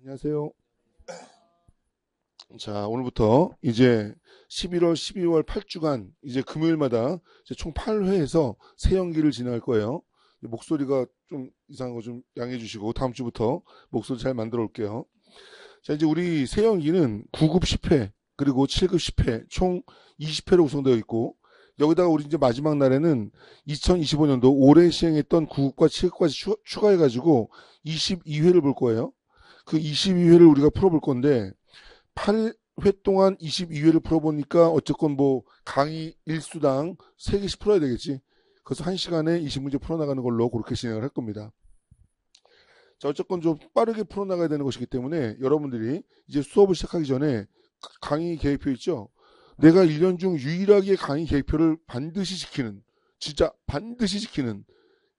안녕하세요. 자, 오늘부터 이제 11월, 12월 8주간 이제 금요일마다 이제 총 8회에서 새 연기를 진행할 거예요. 목소리가 좀 이상한 거 좀 양해해 주시고 다음 주부터 목소리 잘 만들어 올게요. 자, 이제 우리 새 연기는 9급 10회 그리고 7급 10회 총 20회로 구성되어 있고 여기다가 우리 이제 마지막 날에는 2025년도 올해 시행했던 9급과 7급까지 추가해가지고 22회를 볼 거예요. 그 22회를 우리가 풀어볼 건데 8회 동안 22회를 풀어보니까 어쨌건 뭐 강의 일수당 3개씩 풀어야 되겠지. 그래서 1시간에 20문제 풀어나가는 걸로 그렇게 진행을 할 겁니다. 자, 어쨌건 좀 빠르게 풀어나가야 되는 것이기 때문에 여러분들이 이제 수업을 시작하기 전에 강의 계획표 있죠? 내가 1년 중 유일하게 강의 계획표를 반드시 지키는, 진짜 반드시 지키는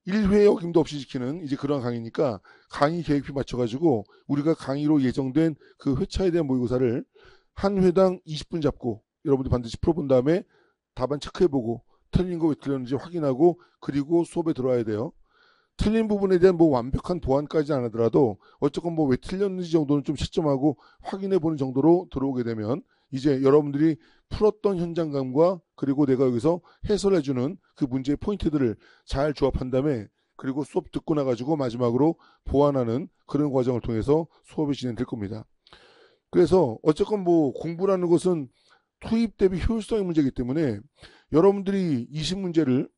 1회 어김도 없이 지키는 이제 그런 강의니까 강의 계획표 맞춰가지고 우리가 강의로 예정된 그 회차에 대한 모의고사를 한 회당 20분 잡고 여러분들 반드시 풀어본 다음에 답안 체크해보고 틀린 거 왜 틀렸는지 확인하고 그리고 수업에 들어와야 돼요. 틀린 부분에 대한 뭐 완벽한 보완까지 안 하더라도 어쨌건 뭐 왜 틀렸는지 정도는 좀 시점하고 확인해보는 정도로 들어오게 되면 이제 여러분들이 풀었던 현장감과 그리고 내가 여기서 해설해주는 그 문제의 포인트들을 잘 조합한 다음에 그리고 수업 듣고 나가지고 마지막으로 보완하는 그런 과정을 통해서 수업이 진행될 겁니다. 그래서 어쨌건 뭐 공부라는 것은 투입 대비 효율성의 문제이기 때문에 여러분들이 20문제를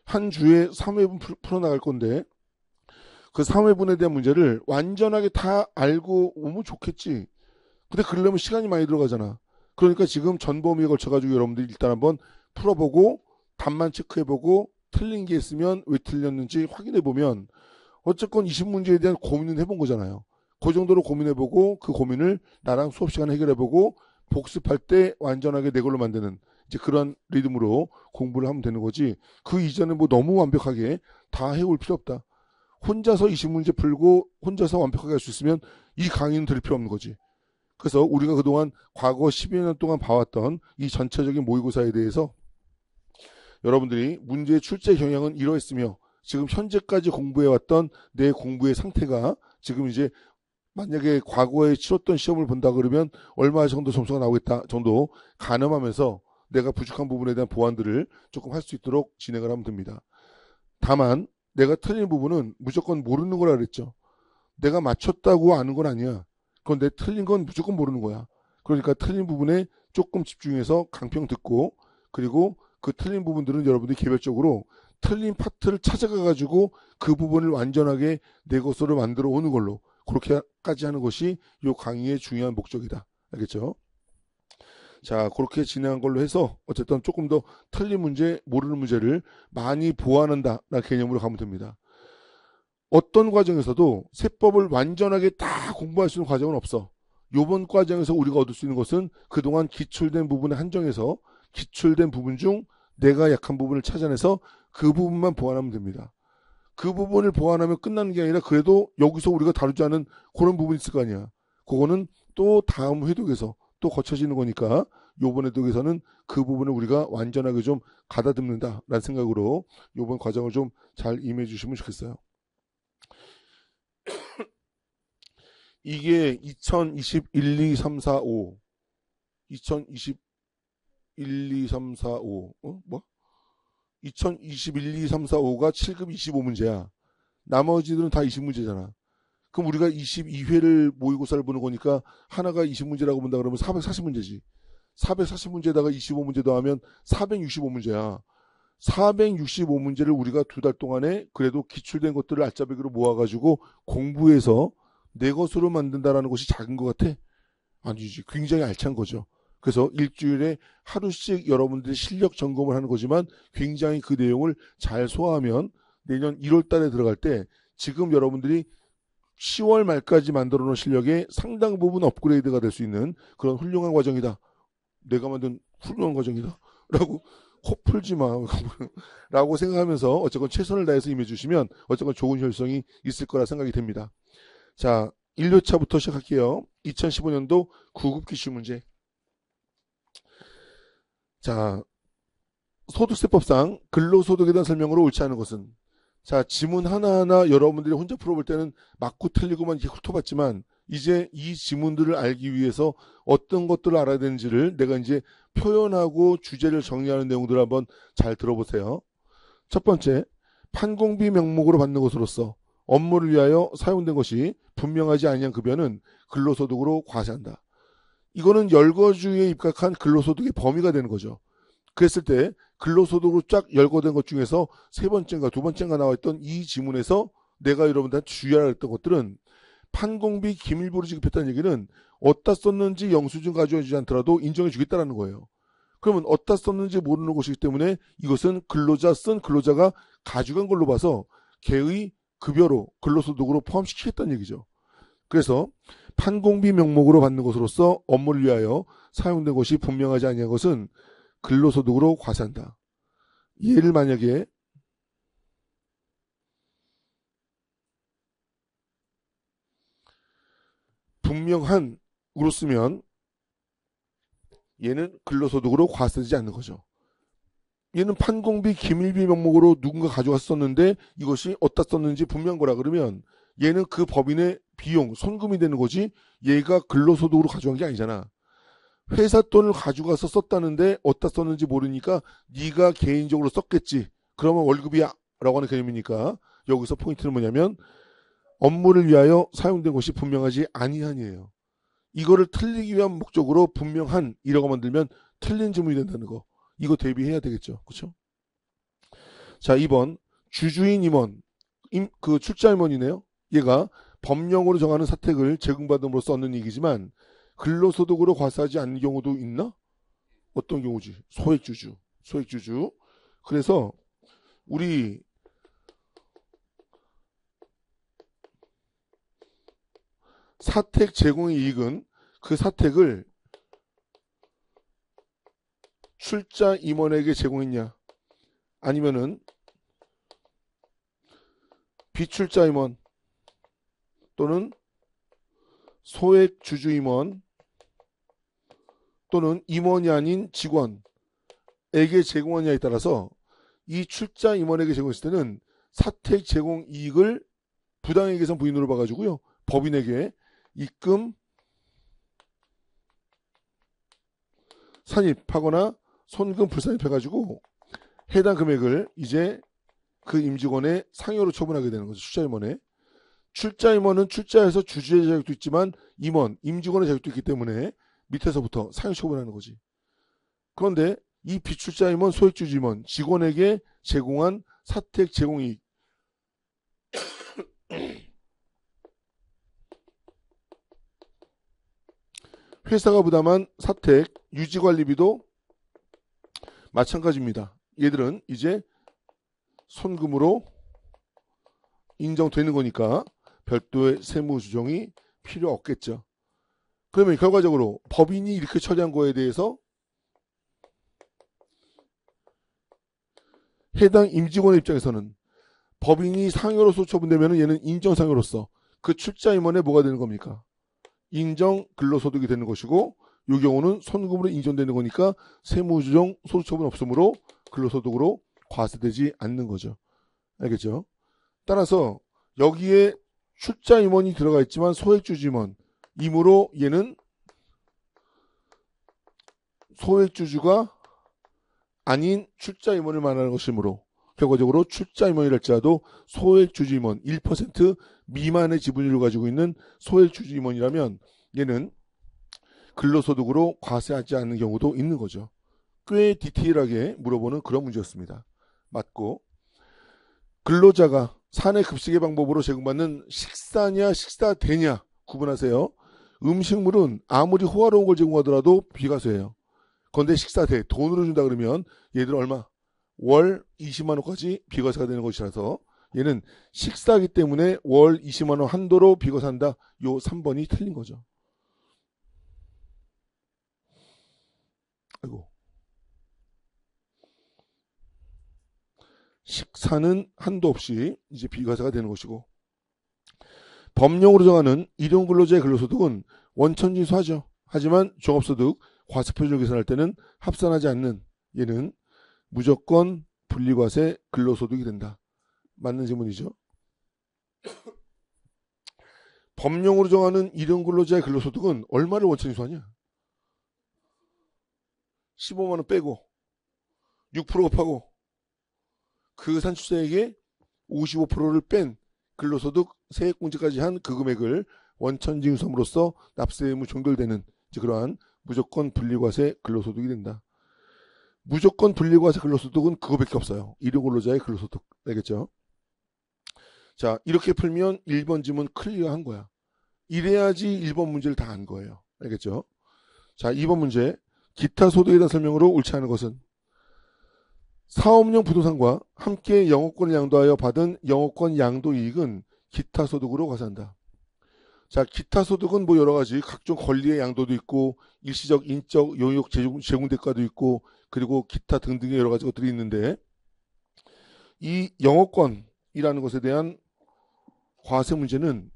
한 주에 3회분 풀어나갈 건데 그 3회분에 대한 문제를 완전하게 다 알고 오면 좋겠지. 근데 그러려면 시간이 많이 들어가잖아. 그러니까 지금 전 범위에 걸쳐가지고 여러분들이 일단 한번 풀어보고 답만 체크해보고 틀린 게 있으면 왜 틀렸는지 확인해보면 어쨌건 20문제에 대한 고민은 해본 거잖아요. 그 정도로 고민해보고 그 고민을 나랑 수업 시간에 해결해보고 복습할 때 완전하게 내 걸로 만드는 이제 그런 리듬으로 공부를 하면 되는 거지. 그 이전에 뭐 너무 완벽하게 다 해올 필요 없다. 혼자서 20문제 풀고 혼자서 완벽하게 할 수 있으면 이 강의는 들을 필요 없는 거지. 그래서 우리가 그동안 과거 10여 년 동안 봐왔던 이 전체적인 모의고사에 대해서 여러분들이 문제의 출제 경향은 이러했으며 지금 현재까지 공부해왔던 내 공부의 상태가 지금 이제 만약에 과거에 치렀던 시험을 본다 그러면 얼마 정도 점수가 나오겠다 정도 가늠하면서 내가 부족한 부분에 대한 보완들을 조금 할 수 있도록 진행을 하면 됩니다. 다만 내가 틀린 부분은 무조건 모르는 거라 그랬죠. 내가 맞췄다고 아는 건 아니야. 그런데 틀린 건 무조건 모르는 거야. 그러니까 틀린 부분에 조금 집중해서 강평 듣고 그리고 그 틀린 부분들은 여러분들이 개별적으로 틀린 파트를 찾아가가지고 그 부분을 완전하게 내 것으로 만들어 오는 걸로 그렇게까지 하는 것이 이 강의의 중요한 목적이다. 알겠죠? 자, 그렇게 진행한 걸로 해서 어쨌든 조금 더 틀린 문제, 모르는 문제를 많이 보완한다. 라는 개념으로 가면 됩니다. 어떤 과정에서도 세법을 완전하게 다 공부할 수 있는 과정은 없어. 요번 과정에서 우리가 얻을 수 있는 것은 그동안 기출된 부분에 한정해서 기출된 부분 중 내가 약한 부분을 찾아내서 그 부분만 보완하면 됩니다. 그 부분을 보완하면 끝나는 게 아니라 그래도 여기서 우리가 다루지 않은 그런 부분이 있을 거 아니야. 그거는 또 다음 회독에서 또 거쳐지는 거니까 요번 회독에서는 그 부분을 우리가 완전하게 좀 가다듬는다라는 생각으로 요번 과정을 좀 잘 임해 주시면 좋겠어요. 이게 2021, 2, 3, 4, 5. 2021, 2, 3, 4, 5. 뭐? 2021, 2, 3, 4, 5가 7급 25문제야. 나머지들은 다 20문제잖아. 그럼 우리가 22회를 모의고사를 보는 거니까 하나가 20문제라고 본다 그러면 440문제지. 440문제에다가 25문제 더하면 465문제야. 465문제를 우리가 2달 동안에 그래도 기출된 것들을 알짜배기로 모아가지고 공부해서 내 것으로 만든다라는 것이 작은 것 같아? 아니지. 굉장히 알찬 거죠. 그래서 일주일에 하루씩 여러분들이 실력 점검을 하는 거지만 굉장히 그 내용을 잘 소화하면 내년 1월 달에 들어갈 때 지금 여러분들이 10월 말까지 만들어 놓은 실력의 상당 부분 업그레이드가 될 수 있는 그런 훌륭한 과정이다. 내가 만든 훌륭한 과정이다. 라고 코 풀지 마. 라고 생각하면서 어쨌건 최선을 다해서 임해주시면 어쨌건 좋은 효율성이 있을 거라 생각이 됩니다. 자, 1회차부터 시작할게요. 2015년도 9급 기출 문제. 자, 소득세법상 근로소득에 대한 설명으로 옳지 않은 것은 자, 지문 하나하나 여러분들이 혼자 풀어볼 때는 맞고 틀리고만 이렇게 훑어봤지만 이제 이 지문들을 알기 위해서 어떤 것들을 알아야 되는지를 내가 이제 표현하고 주제를 정리하는 내용들을 한번 잘 들어보세요. 첫 번째, 판공비 명목으로 받는 것으로서 업무를 위하여 사용된 것이 분명하지 아니한 급여는 근로소득으로 과세한다. 이거는 열거주에 입각한 근로소득의 범위가 되는 거죠. 그랬을 때 근로소득으로 쫙 열거된 것 중에서 세 번째인가 두 번째인가 나와있던 이 지문에서 내가 여러분들한테 주의하라 했던 것들은 판공비 기밀부로 지급했다는 얘기는 어디다 썼는지 영수증 가져오지 않더라도 인정해 주겠다는 거예요. 그러면 어디다 썼는지 모르는 것이기 때문에 이것은 근로자가 가져간 걸로 봐서 걔의 급여로 근로소득으로 포함시키겠다는 얘기죠. 그래서 판공비 명목으로 받는 것으로서 업무를 위하여 사용된 것이 분명하지 아니한 것은 근로소득으로 과세한다. 얘를 만약에 분명한으로 쓰면 얘는 근로소득으로 과세되지 않는 거죠. 얘는 판공비 기밀비 명목으로 누군가 가져가서 썼는데 이것이 어디다 썼는지 분명한 거라 그러면 얘는 그 법인의 비용, 손금이 되는 거지 얘가 근로소득으로 가져간 게 아니잖아. 회사 돈을 가져가서 썼다는데 어디다 썼는지 모르니까 네가 개인적으로 썼겠지. 그러면 월급이야 라고 하는 개념이니까 여기서 포인트는 뭐냐면 업무를 위하여 사용된 것이 분명하지 아니한이에요. 이거를 틀리기 위한 목적으로 분명한 이라고 만들면 틀린 지문이 된다는 거. 이거 대비해야 되겠죠. 그렇죠? 자, 2번 주주인 임원 그 출자 임원이네요. 얘가 법령으로 정하는 사택을 제공받음으로써 얻는 이익이지만 근로소득으로 과세하지 않는 경우도 있나? 어떤 경우지? 소액주주. 그래서 우리 사택 제공의 이익은 그 사택을 출자 임원에게 제공했냐? 아니면은 비출자 임원 또는 소액 주주 임원 또는 임원이 아닌 직원에게 제공하냐에 따라서 이 출자 임원에게 제공했을 때는 사택 제공 이익을 부당이익에선 부인으로 봐가지고요. 법인에게 입금 산입하거나 손금 불산입해가지고 해당 금액을 이제 그 임직원의 상여로 처분하게 되는 거죠. 출자 임원에. 출자 임원은 출자에서 주주의 자격도 있지만 임직원의 자격도 있기 때문에 밑에서부터 상여 처분하는 거지. 그런데 이 비출자 임원, 소액주주 임원, 직원에게 제공한 사택 제공이익 회사가 부담한 사택 유지관리비도 마찬가지입니다. 얘들은 이제 손금으로 인정되는 거니까 별도의 세무 조정이 필요 없겠죠. 그러면 결과적으로 법인이 이렇게 처리한 거에 대해서 해당 임직원의 입장에서는 법인이 상여로서 처분되면 얘는 인정상여로서 그 출자 임원에 뭐가 되는 겁니까? 인정 근로소득이 되는 것이고 이 경우는 손금으로 인정되는 거니까 세무조정 소득처분 없으므로 근로소득으로 과세되지 않는 거죠. 알겠죠? 따라서 여기에 출자 임원이 들어가 있지만 소액주주 임원이므로 얘는 소액주주가 아닌 출자 임원을 말하는 것이므로 결과적으로 출자 임원이랄지라도 소액주주 임원 1% 미만의 지분율을 가지고 있는 소액주주 임원이라면 얘는 근로소득으로 과세하지 않는 경우도 있는 거죠. 꽤 디테일하게 물어보는 그런 문제였습니다. 맞고 근로자가 사내 급식의 방법으로 제공받는 식사냐 식사대냐 구분하세요. 음식물은 아무리 호화로운 걸 제공하더라도 비과세예요. 그런데 식사대 돈으로 준다 그러면 얘들 얼마? 월 20만 원까지 비과세가 되는 것이라서 얘는 식사기 때문에 월 20만 원 한도로 비과세한다. 요 3번이 틀린 거죠. 아이고. 식사는 한도 없이 이제 비과세가 되는 것이고 법령으로 정하는 일용근로자의 근로소득은 원천징수하죠. 하지만 종합소득 과세표준을 계산할 때는 합산하지 않는 얘는 무조건 분리과세 근로소득이 된다. 맞는 질문이죠. 법령으로 정하는 일용 근로자의 근로소득은 얼마를 원천징수하냐? 15만 원 빼고 6% 곱하고 그 산출자에게 55%를 뺀 근로소득 세액공제까지 한 그 금액을 원천징수함으로써 납세 의무 종결되는 그러한 무조건 분리과세 근로소득이 된다. 무조건 분리과세 근로소득은 그거밖에 없어요. 일용 근로자의 근로소득. 알겠죠? 자, 이렇게 풀면 1번 지문 클리어한 거야. 이래야지 1번 문제를 다 안 거예요. 알겠죠? 자, 2번 문제. 기타 소득에 대한 설명으로 옳지 않은 것은 사업용 부동산과 함께 영업권을 양도하여 받은 영업권 양도 이익은 기타 소득으로 과세한다. 자, 기타 소득은 뭐 여러 가지 각종 권리의 양도도 있고 일시적 인적 용역 제공 대가도 있고 그리고 기타 등등의 여러 가지 것들이 있는데 이 영업권이라는 것에 대한 과세 문제는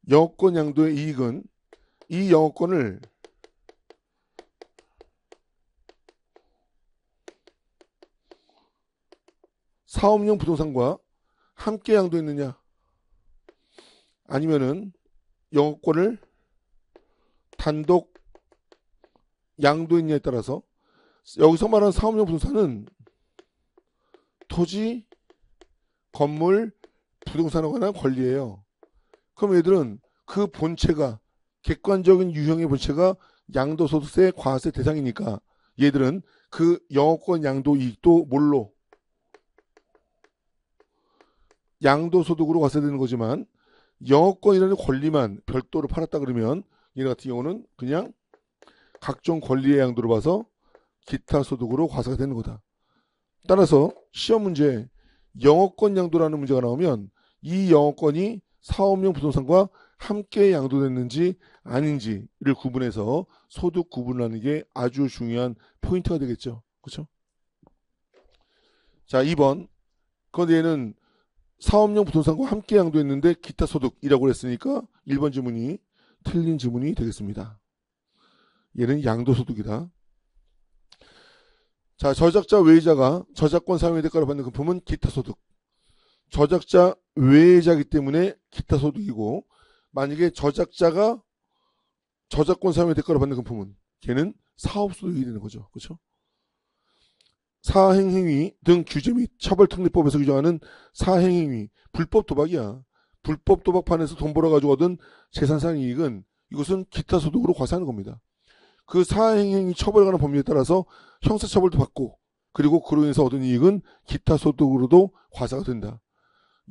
영업권 양도의 이익은 이 영업권을 사업용 부동산과 함께 양도했느냐 아니면은 영업권을 단독 양도했냐에 따라서 여기서 말하는 사업용 부동산은 토지, 건물, 부동산에 관한 권리예요. 그럼 얘들은 그 본체가 객관적인 유형의 본체가 양도소득세 과세 대상이니까 얘들은 그 영업권 양도 이익도 뭘로 양도소득으로 과세되는 거지만 영업권이라는 권리만 별도로 팔았다 그러면 얘네 같은 경우는 그냥 각종 권리의 양도로 봐서 기타 소득으로 과세가 되는 거다. 따라서 시험 문제에 영업권 양도라는 문제가 나오면 이 영업권이 사업용 부동산과 함께 양도됐는지 아닌지를 구분해서 소득 구분하는 게 아주 중요한 포인트가 되겠죠. 그렇죠? 자, 2번. 그런데 얘는 사업용 부동산과 함께 양도했는데 기타 소득이라고 했으니까 1번 지문이 틀린 지문이 되겠습니다. 얘는 양도소득이다. 자, 저작자 외의자가 저작권 사용의 대가로 받는 금품은 기타 소득. 저작자 외의자이기 때문에 기타 소득이고 만약에 저작자가 저작권 사용의 대가로 받는 금품은 걔는 사업소득이 되는 거죠. 그렇죠? 사행행위 등 규제 및 처벌특례법에서 규정하는 사행행위, 불법 도박이야. 불법 도박판에서 돈 벌어가지고 얻은 재산상 이익은 이것은 기타 소득으로 과세하는 겁니다. 그 사행행위 처벌에 관한 법률에 따라서 형사처벌도 받고 그리고 그로 인해서 얻은 이익은 기타 소득으로도 과세가 된다.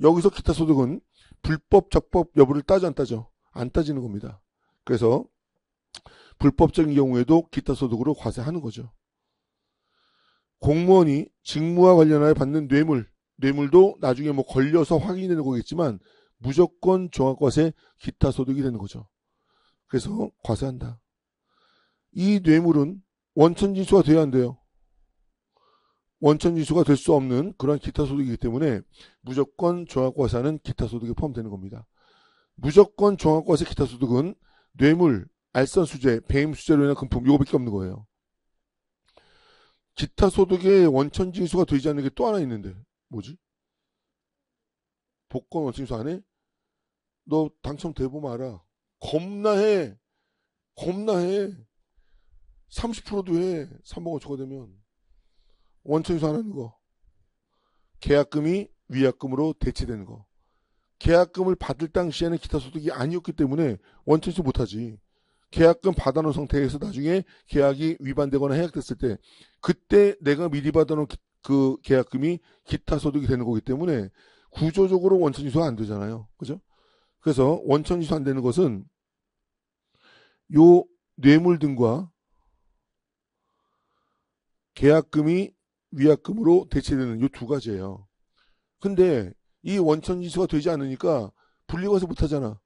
여기서 기타 소득은 불법 적법 여부를 따져 안 따져? 안 따지는 겁니다. 그래서 불법적인 경우에도 기타 소득으로 과세하는 거죠. 공무원이 직무와 관련하여 받는 뇌물도 나중에 뭐 걸려서 확인이 되는 거겠지만 무조건 종합과세 기타 소득이 되는 거죠. 그래서 과세한다. 이 뇌물은 원천징수가 돼야 안 돼요. 원천징수가 될 수 없는 그런 기타 소득이기 때문에 무조건 종합과세하는 기타 소득에 포함되는 겁니다. 무조건 종합과세 기타 소득은 뇌물, 알선수재, 배임수재로 인한 금품 이거밖에 없는 거예요. 기타 소득에 원천징수가 되지 않는 게 또 하나 있는데 뭐지? 복권 원천징수 안 해? 너 당첨돼 보면 알아. 겁나 해. 30%도 해. 3번 5초가 되면. 원천징수 안 하는 거. 계약금이 위약금으로 대체되는 거. 계약금을 받을 당시에는 기타 소득이 아니었기 때문에 원천징수 못하지. 계약금 받아놓은 상태에서 나중에 계약이 위반되거나 해약됐을 때 그때 내가 미리 받아놓은 그 계약금이 기타 소득이 되는 거기 때문에 구조적으로 원천징수가 안 되잖아요. 그죠? 그래서 원천징수 안 되는 것은 요 뇌물 등과 계약금이 위약금으로 대체되는 요 두 가지예요. 근데 이 원천징수가 되지 않으니까 분리과세 못하잖아.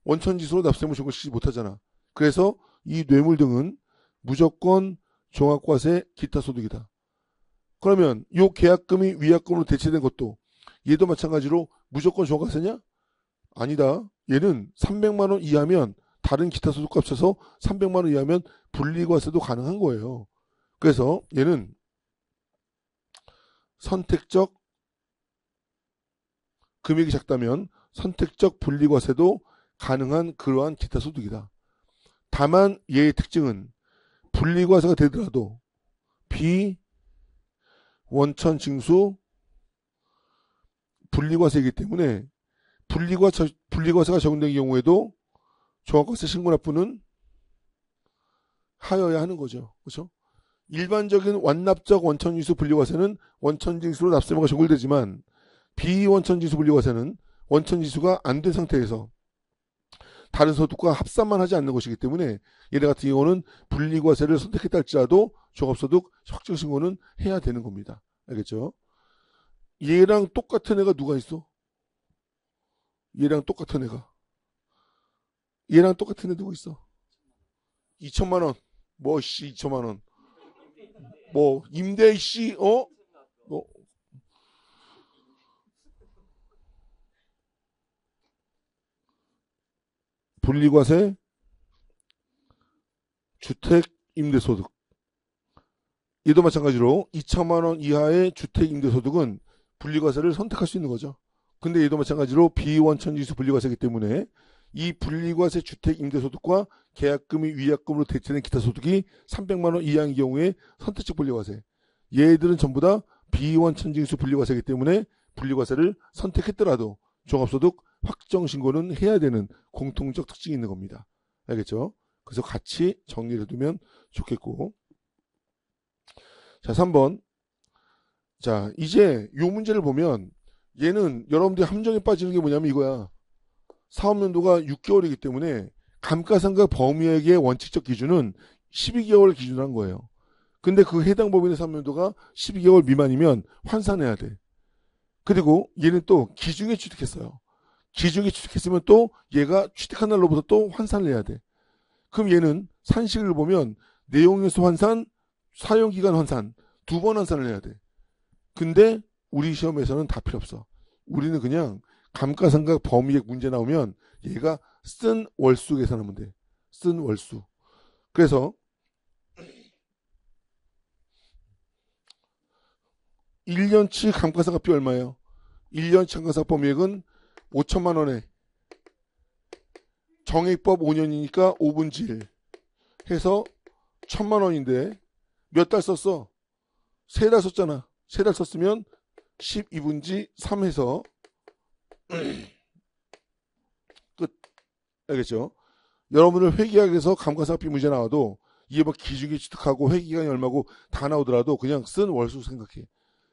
원천징수로 납세의무 종결시키지 못하잖아. 그래서 이 뇌물 등은 무조건 종합과세 기타 소득이다. 그러면 이 계약금이 위약금으로 대체된 것도 얘도 마찬가지로 무조건 종합과세냐? 아니다. 얘는 300만 원 이하면 다른 기타 소득과 합쳐서 300만 원 이하면 분리과세도 가능한 거예요. 그래서 얘는 선택적 금액이 작다면 선택적 분리과세도 가능한 그러한 기타 소득이다. 다만 얘의 특징은 분리과세가 되더라도 비원천 징수 분리과세이기 때문에 분리과세가 적용된 경우에도 종합과세 신고납부는 하여야 하는 거죠. 그렇죠? 일반적인 완납적 원천징수 분리과세는 원천징수로 납세무가 적용되지만 비원천징수 분리과세는 원천징수가 안 된 상태에서 다른 소득과 합산만 하지 않는 것이기 때문에 얘네 같은 경우는 분리과세를 선택했다 할지라도 종합소득 확정신고는 해야 되는 겁니다. 알겠죠? 얘랑 똑같은 애가 누가 있어? 얘랑 똑같은 애가. 얘랑 똑같은 애 누구 있어? 2천만 원. 뭐, 씨, 2천만 원. 뭐, 임대, 씨, 분리과세, 주택, 임대소득. 얘도 마찬가지로 2천만 원 이하의 주택, 임대소득은 분리과세를 선택할 수 있는 거죠. 근데 얘도 마찬가지로 비원천징수 분리과세이기 때문에 이 분리과세 주택, 임대소득과 계약금이 위약금으로 대체된 기타 소득이 300만 원 이하인 경우에 선택적 분리과세. 얘들은 전부 다 비원천징수 분리과세이기 때문에 분리과세를 선택했더라도 종합소득 확정신고는 해야 되는 공통적 특징이 있는 겁니다. 알겠죠? 그래서 같이 정리를 해두면 좋겠고. 자, 3번. 자, 이제 요 문제를 보면 얘는 여러분들이 함정에 빠지는 게 뭐냐면 이거야. 사업연도가 6개월이기 때문에 감가상각 범위액의 원칙적 기준은 12개월 기준으로 한 거예요. 근데 그 해당 법인의 사업연도가 12개월 미만이면 환산해야 돼. 그리고 얘는 또 기중에 취득했어요. 기중에 취득했으면 또 얘가 취득한 날로부터 또 환산을 해야 돼. 그럼 얘는 산식을 보면 내용요소 환산, 사용기간 환산 두 번 환산을 해야 돼. 근데 우리 시험에서는 다 필요 없어. 우리는 그냥 감가상각 범위액 문제 나오면 얘가 쓴 월수 계산하면 돼. 쓴 월수. 그래서 1년치 감가상각비 얼마예요? 1년치 감가상각 범위액은 5천만 원에 정액법 5년이니까 5분지 1 해서 1,000만 원인데 몇 달 썼어? 3달 썼잖아. 3달 썼으면 12분지 3 해서 끝. 알겠죠? 여러분들 회계학에서 감가상각비 문제 나와도 이게 뭐 기준기 취득하고 회계기간이 얼마고 다 나오더라도 그냥 쓴 월수 생각해.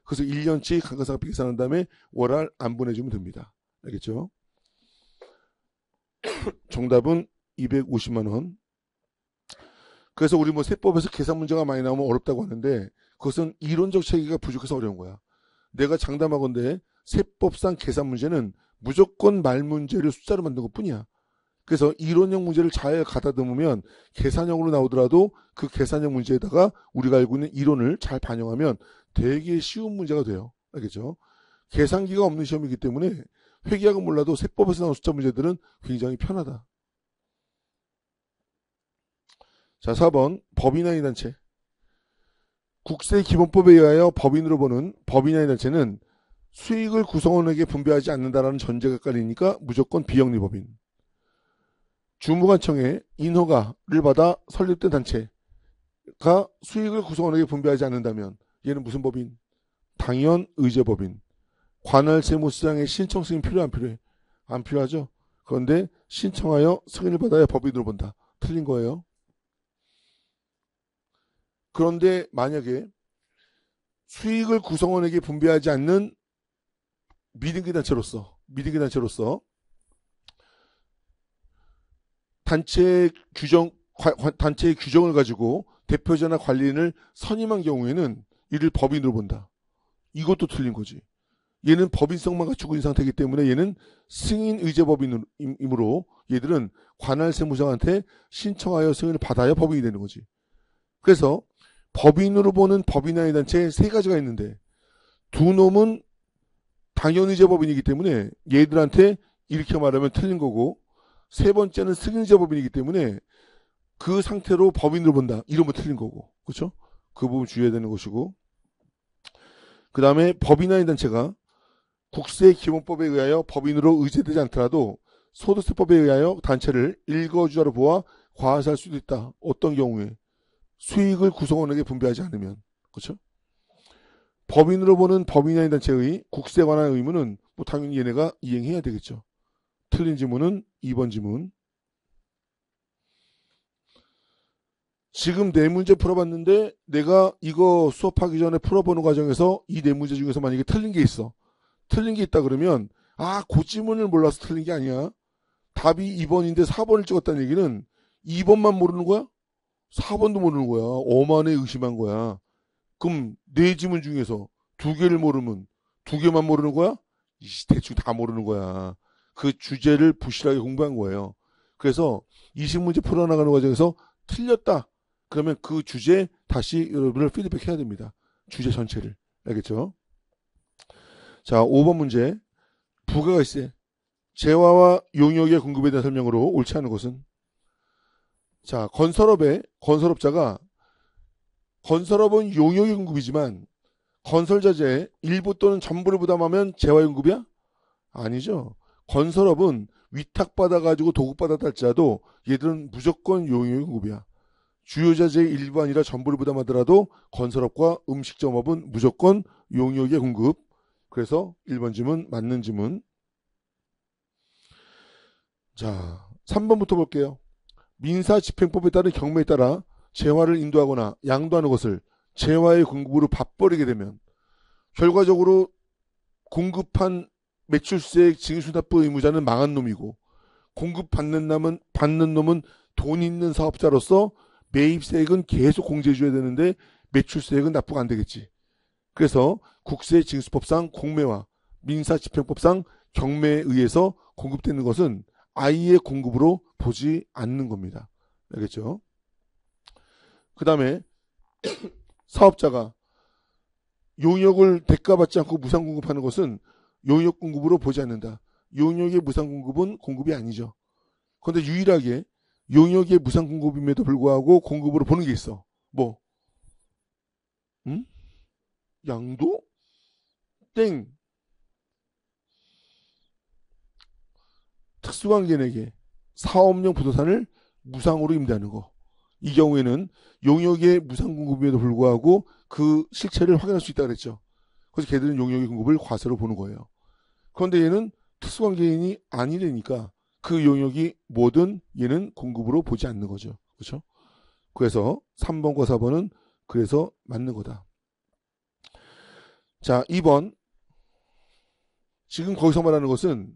그래서 1년치 감가상각비 계산한 다음에 월할 안 보내주면 됩니다. 알겠죠? 정답은 250만 원. 그래서 우리 뭐 세법에서 계산 문제가 많이 나오면 어렵다고 하는데 그것은 이론적 체계가 부족해서 어려운 거야. 내가 장담하건대 세법상 계산 문제는 무조건 말 문제를 숫자로 만든 것뿐이야. 그래서 이론형 문제를 잘 가다듬으면 계산형으로 나오더라도 그 계산형 문제에다가 우리가 알고 있는 이론을 잘 반영하면 되게 쉬운 문제가 돼요. 알겠죠? 계산기가 없는 시험이기 때문에 회계학은 몰라도 세법에서 나온 숫자 문제들은 굉장히 편하다. 자, 4번 법인안위 단체. 국세기본법에 의하여 법인으로 보는 법인안위 단체는 수익을 구성원에게 분배하지 않는다라는 전제가 깔리니까 무조건 비영리법인. 주무관청에 인허가를 받아 설립된 단체가 수익을 구성원에게 분배하지 않는다면 얘는 무슨 법인? 당연 의제법인. 관할세무서장의 신청 승인 필요 안 필요해? 안 필요하죠. 그런데 신청하여 승인을 받아야 법인으로 본다. 틀린 거예요. 그런데 만약에 수익을 구성원에게 분배하지 않는 미등기 단체로서 단체의 규정을 가지고 대표자나 관리인을 선임한 경우에는 이를 법인으로 본다. 이것도 틀린 거지. 얘는 법인성만 갖추고 있는 상태이기 때문에 얘는 승인 의제법인이므로 얘들은 관할세무서장한테 신청하여 승인을 받아야 법인이 되는 거지. 그래서 법인으로 보는 법인안위 단체에 세 가지가 있는데 두 놈은 당연의제법인이기 때문에 얘들한테 이렇게 말하면 틀린 거고 세 번째는 승인의제법인이기 때문에 그 상태로 법인으로 본다. 이러면 틀린 거고. 그렇죠? 그 부분 주의해야 되는 것이고, 그 다음에 법인 아닌 단체가 국세기본법에 의하여 법인으로 의제되지 않더라도 소득세법에 의하여 단체를 일거주자로 보아 과세할 수도 있다. 어떤 경우에? 수익을 구성원에게 분배하지 않으면. 그렇죠? 법인으로 보는 법인 아닌 단체의 국세에 관한 의무는 뭐 당연히 얘네가 이행해야 되겠죠. 틀린 지문은 2번 지문. 지금 네 문제 풀어봤는데 내가 이거 수업하기 전에 풀어보는 과정에서 이 네 문제 중에서 만약에 틀린 게 있어. 틀린 게 있다 그러면 그 지문을 몰라서 틀린 게 아니야. 답이 2번인데 4번을 찍었다는 얘기는 2번만 모르는 거야? 4번도 모르는 거야. 어만에 의심한 거야. 그럼 네 지문 중에서 2개를 모르면 2개만 모르는 거야? 대충 다 모르는 거야. 그 주제를 부실하게 공부한 거예요. 그래서 20문제 풀어나가는 과정에서 틀렸다. 그러면 그 주제 다시 여러분을 피드백 해야 됩니다. 주제 전체를. 알겠죠? 자, 5번 문제. 부가가세. 재화와 용역의 공급에 대한 설명으로 옳지 않은 것은? 자, 건설업자가 건설업은 용역의 공급이지만 건설자재의 일부 또는 전부를 부담하면 재화의 공급이야? 아니죠. 건설업은 위탁받아가지고 도급받았다 할지라도 얘들은 무조건 용역의 공급이야. 주요자재의 일부 아니라 전부를 부담하더라도 건설업과 음식점업은 무조건 용역의 공급. 그래서 1번 지문 맞는 지문. 자, 3번부터 볼게요. 민사집행법에 따른 경매에 따라 재화를 인도하거나 양도하는 것을 재화의 공급으로 밥버리게 되면 결과적으로 공급한 매출세액 징수납부 의무자는 망한 놈이고 공급받는 놈은 돈 있는 사업자로서 매입세액은 계속 공제해줘야 되는데 매출세액은 납부가 안 되겠지. 그래서 국세징수법상 공매와 민사집행법상 경매에 의해서 공급되는 것은 아예 공급으로 보지 않는 겁니다. 알겠죠? 그 다음에 사업자가 용역을 대가받지 않고 무상 공급하는 것은 용역 공급으로 보지 않는다. 용역의 무상 공급은 공급이 아니죠. 그런데 유일하게 용역의 무상 공급임에도 불구하고 공급으로 보는 게 있어. 뭐? 양도? 땡. 특수관계인에게 사업용 부동산을 무상으로 임대하는 거. 이 경우에는 용역의 무상 공급임에도 불구하고 그 실체를 확인할 수 있다 그랬죠. 그래서 걔들은 용역의 공급을 과세로 보는 거예요. 그런데 얘는 특수관계인이 아니라니까 그 용역이 뭐든 얘는 공급으로 보지 않는 거죠. 그렇죠? 그래서 3번과 4번은 그래서 맞는 거다. 자, 2번. 지금 거기서 말하는 것은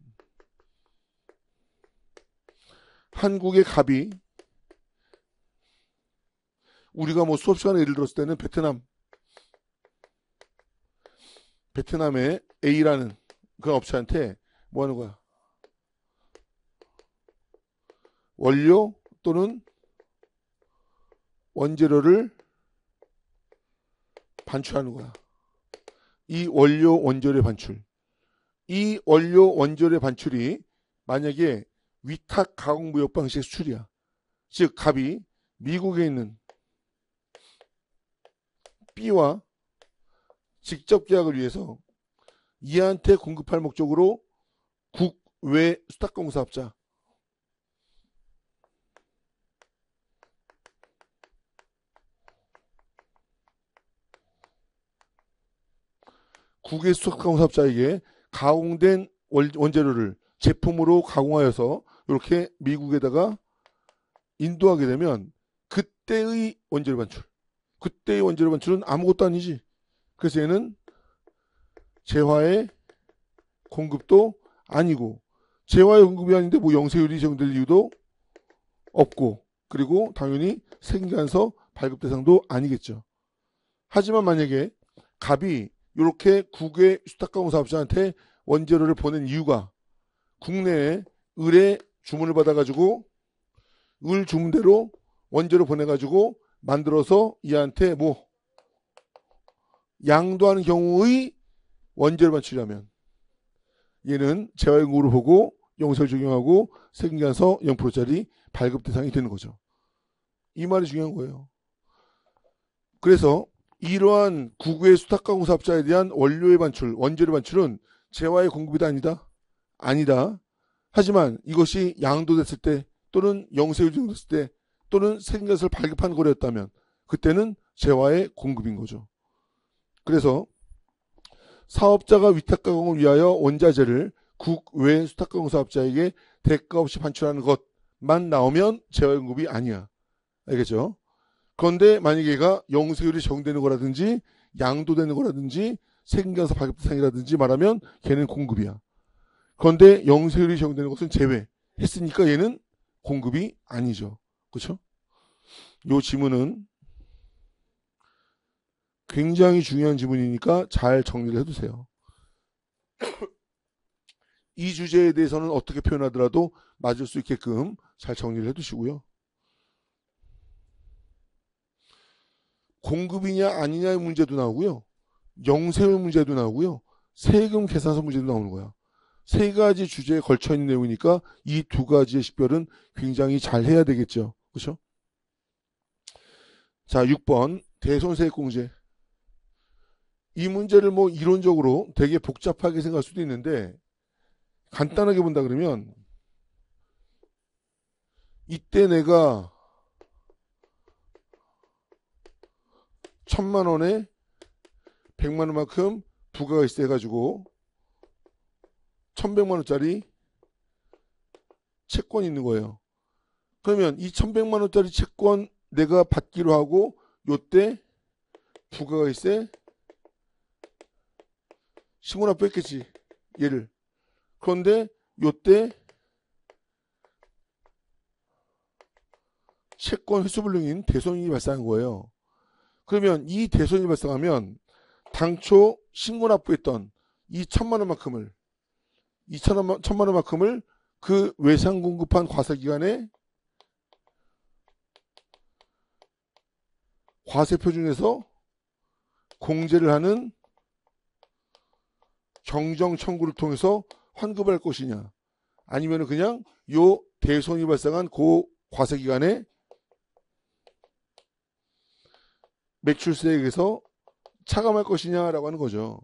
한국의 갑이 우리가 뭐 수업 시간에 예를 들었을 때는 베트남의 A라는 그 업체한테 뭐 하는 거야? 원료 또는 원재료를 반출하는 거야. 이 원료 원재료의 반출. 이 원료 원재료의 반출이 만약에 위탁 가공무역 방식의 수출이야. 즉 갑이 미국에 있는 B와 직접 계약을 위해서 이한테 공급할 목적으로 국외 수탁공사업자 국외 수탁공사업자에게 가공된 원재료를 제품으로 가공하여서 이렇게 미국에다가 인도하게 되면 그때의 원재료 반출. 그때의 원재료 반출은 아무것도 아니지. 그래서 얘는 재화의 공급도 아니고 재화의 공급이 아닌데 뭐 영세율이 정될 이유도 없고 그리고 당연히 생계안서 발급 대상도 아니겠죠. 하지만 만약에 갑이 이렇게 국외 수탁가공사업자한테 원재료를 보낸 이유가 국내에 을에 주문을 받아가지고 을 주문대로 원재료 보내가지고 만들어서 이한테 뭐 양도하는 경우의 원재료 반출이라면 얘는 재화용으로 보고 용서를 적용하고 세금계산서 0%짜리 발급 대상이 되는 거죠. 이 말이 중요한 거예요. 그래서 이러한 구구의 수탁가공 사업자에 대한 원료의 반출, 원재료 반출은 재화의 공급이다 아니다? 아니다. 하지만 이것이 양도됐을 때 또는 영세율이 정됐을 때 또는 생것을 발급한 거래였다면 그때는 재화의 공급인 거죠. 그래서 사업자가 위탁가공을 위하여 원자재를 국외 수탁가공 사업자에게 대가 없이 반출하는 것만 나오면 재화의 공급이 아니야. 알겠죠? 그런데 만약에 얘가 영세율이 적용되는 거라든지 양도되는 거라든지 생겨서 발급 대상이라든지 말하면 걔는 공급이야. 그런데 영세율이 적용되는 것은 제외했으니까 얘는 공급이 아니죠. 그렇죠? 이 지문은 굉장히 중요한 지문이니까 잘 정리를 해두세요. 이 주제에 대해서는 어떻게 표현하더라도 맞을 수 있게끔 잘 정리를 해두시고요. 공급이냐 아니냐의 문제도 나오고요. 영세율 문제도 나오고요. 세금 계산서 문제도 나오는 거야. 세 가지 주제에 걸쳐 있는 내용이니까 이 두 가지의 식별은 굉장히 잘 해야 되겠죠. 그렇죠? 자, 6번 대손세액공제. 이 문제를 뭐 이론적으로 되게 복잡하게 생각할 수도 있는데 간단하게 본다 그러면 이때 내가 1,000만 원에 100만 원만큼 부가가세 해가지고 1,100만 원짜리 채권이 있는 거예요. 그러면 이 1,100만 원짜리 채권 내가 받기로 하고 요때 부가가세 신고납부 했겠지. 얘를. 그런데 요때 채권 회수불능인 대손이 발생한 거예요. 그러면 이 대손이 발생하면 당초 신고납부했던 이 1,000만 원만큼을 이 1,000만 원만큼을 그 외상 공급한 과세기간에 과세표준에서 공제를 하는 경정 청구를 통해서 환급할 것이냐 아니면 그냥 요 대손이 발생한 그 과세기간에 매출세액에서 차감할 것이냐라고 하는 거죠.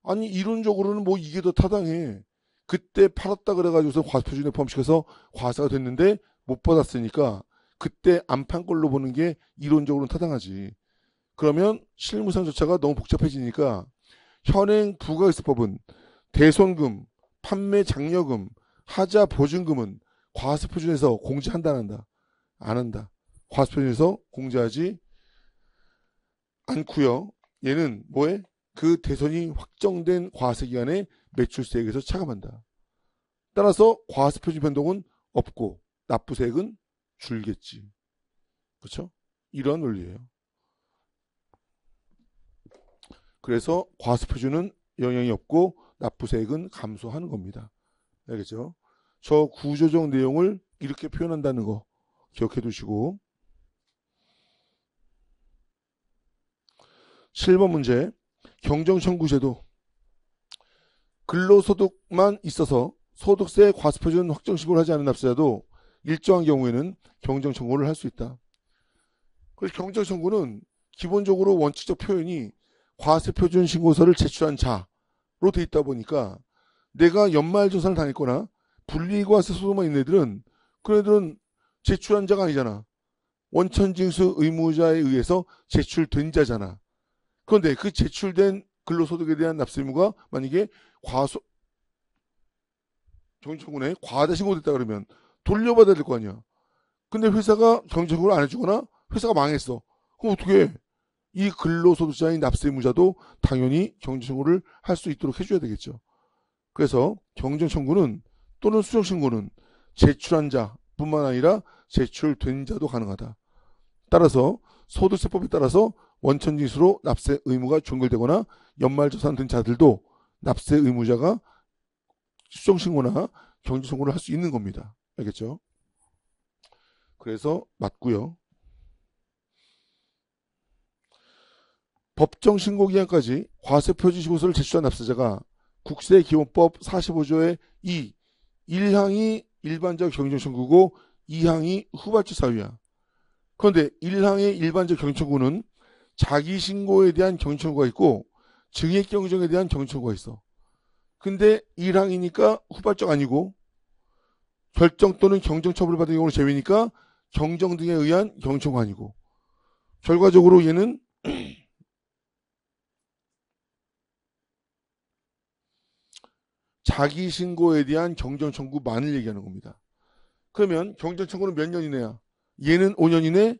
아니 이론적으로는 뭐 이게 더 타당해. 그때 팔았다 그래가지고서 과세표준에 포함시켜서 과세가 됐는데 못 받았으니까 그때 안 판 걸로 보는 게 이론적으로는 타당하지. 그러면 실무상 절차가 너무 복잡해지니까 현행 부가가세법은 대손금, 판매 장려금, 하자 보증금은 과세표준에서 공제한다 안 한다? 안 한다. 과세표준에서 공제하지 않고요. 얘는 뭐해? 그 대손이 확정된 과세기간에 매출세액에서 차감한다. 따라서 과세표준 변동은 없고 납부세액은 줄겠지. 그렇죠? 이런 원리예요. 그래서 과세표준은 영향이 없고 납부세액은 감소하는 겁니다. 알겠죠? 저 구조적 내용을 이렇게 표현한다는 거 기억해 두시고 7번 문제 경정청구제도 근로소득만 있어서 소득세 과세표준 확정신고를 하지 않은 납세자도 일정한 경우에는 경정청구를 할 수 있다. 그래서 경정청구는 기본적으로 원칙적 표현이 과세표준 신고서를 제출한 자로 돼 있다 보니까 내가 연말조사를 다녔거나 분리과세 소득만 있는 애들은 그런 애들은 제출한 자가 아니잖아. 원천징수 의무자에 의해서 제출된 자잖아. 그런데 그 제출된 근로소득에 대한 납세 의무가 만약에 경정청구에 과다 신고됐다 그러면 돌려받아야 될 거 아니야. 근데 회사가 경정청구를 안 해주거나 회사가 망했어. 그럼 어떻게 해? 이 근로소득자인 납세 의무자도 당연히 경정청구를 할 수 있도록 해줘야 되겠죠. 그래서 경정청구는 또는 수정신고는 제출한 자뿐만 아니라 제출된 자도 가능하다. 따라서 소득세법에 따라서 원천징수로 납세 의무가 종결되거나 연말조사한 등 자들도 납세 의무자가 수정신고나 경정청구를 할 수 있는 겁니다. 알겠죠? 그래서 맞고요. 법정 신고기한까지 과세표준신고서를 제출한 납세자가 국세기본법 45조의 2, 1항이 일반적 경정청구고 2항이 후발주 사유야. 그런데 1항의 일반적 경정청구는 자기 신고에 대한 경청구가 있고 증액 경정에 대한 경청구가 있어. 근데 1항이니까 후발적 아니고 결정 또는 경정 처분을 받은 경우는 제외니까 경정 등에 의한 경청구 아니고 결과적으로 얘는 자기 신고에 대한 경정 청구만을 얘기하는 겁니다. 그러면 경정 청구는 몇 년 이내야? 얘는 5년 이내,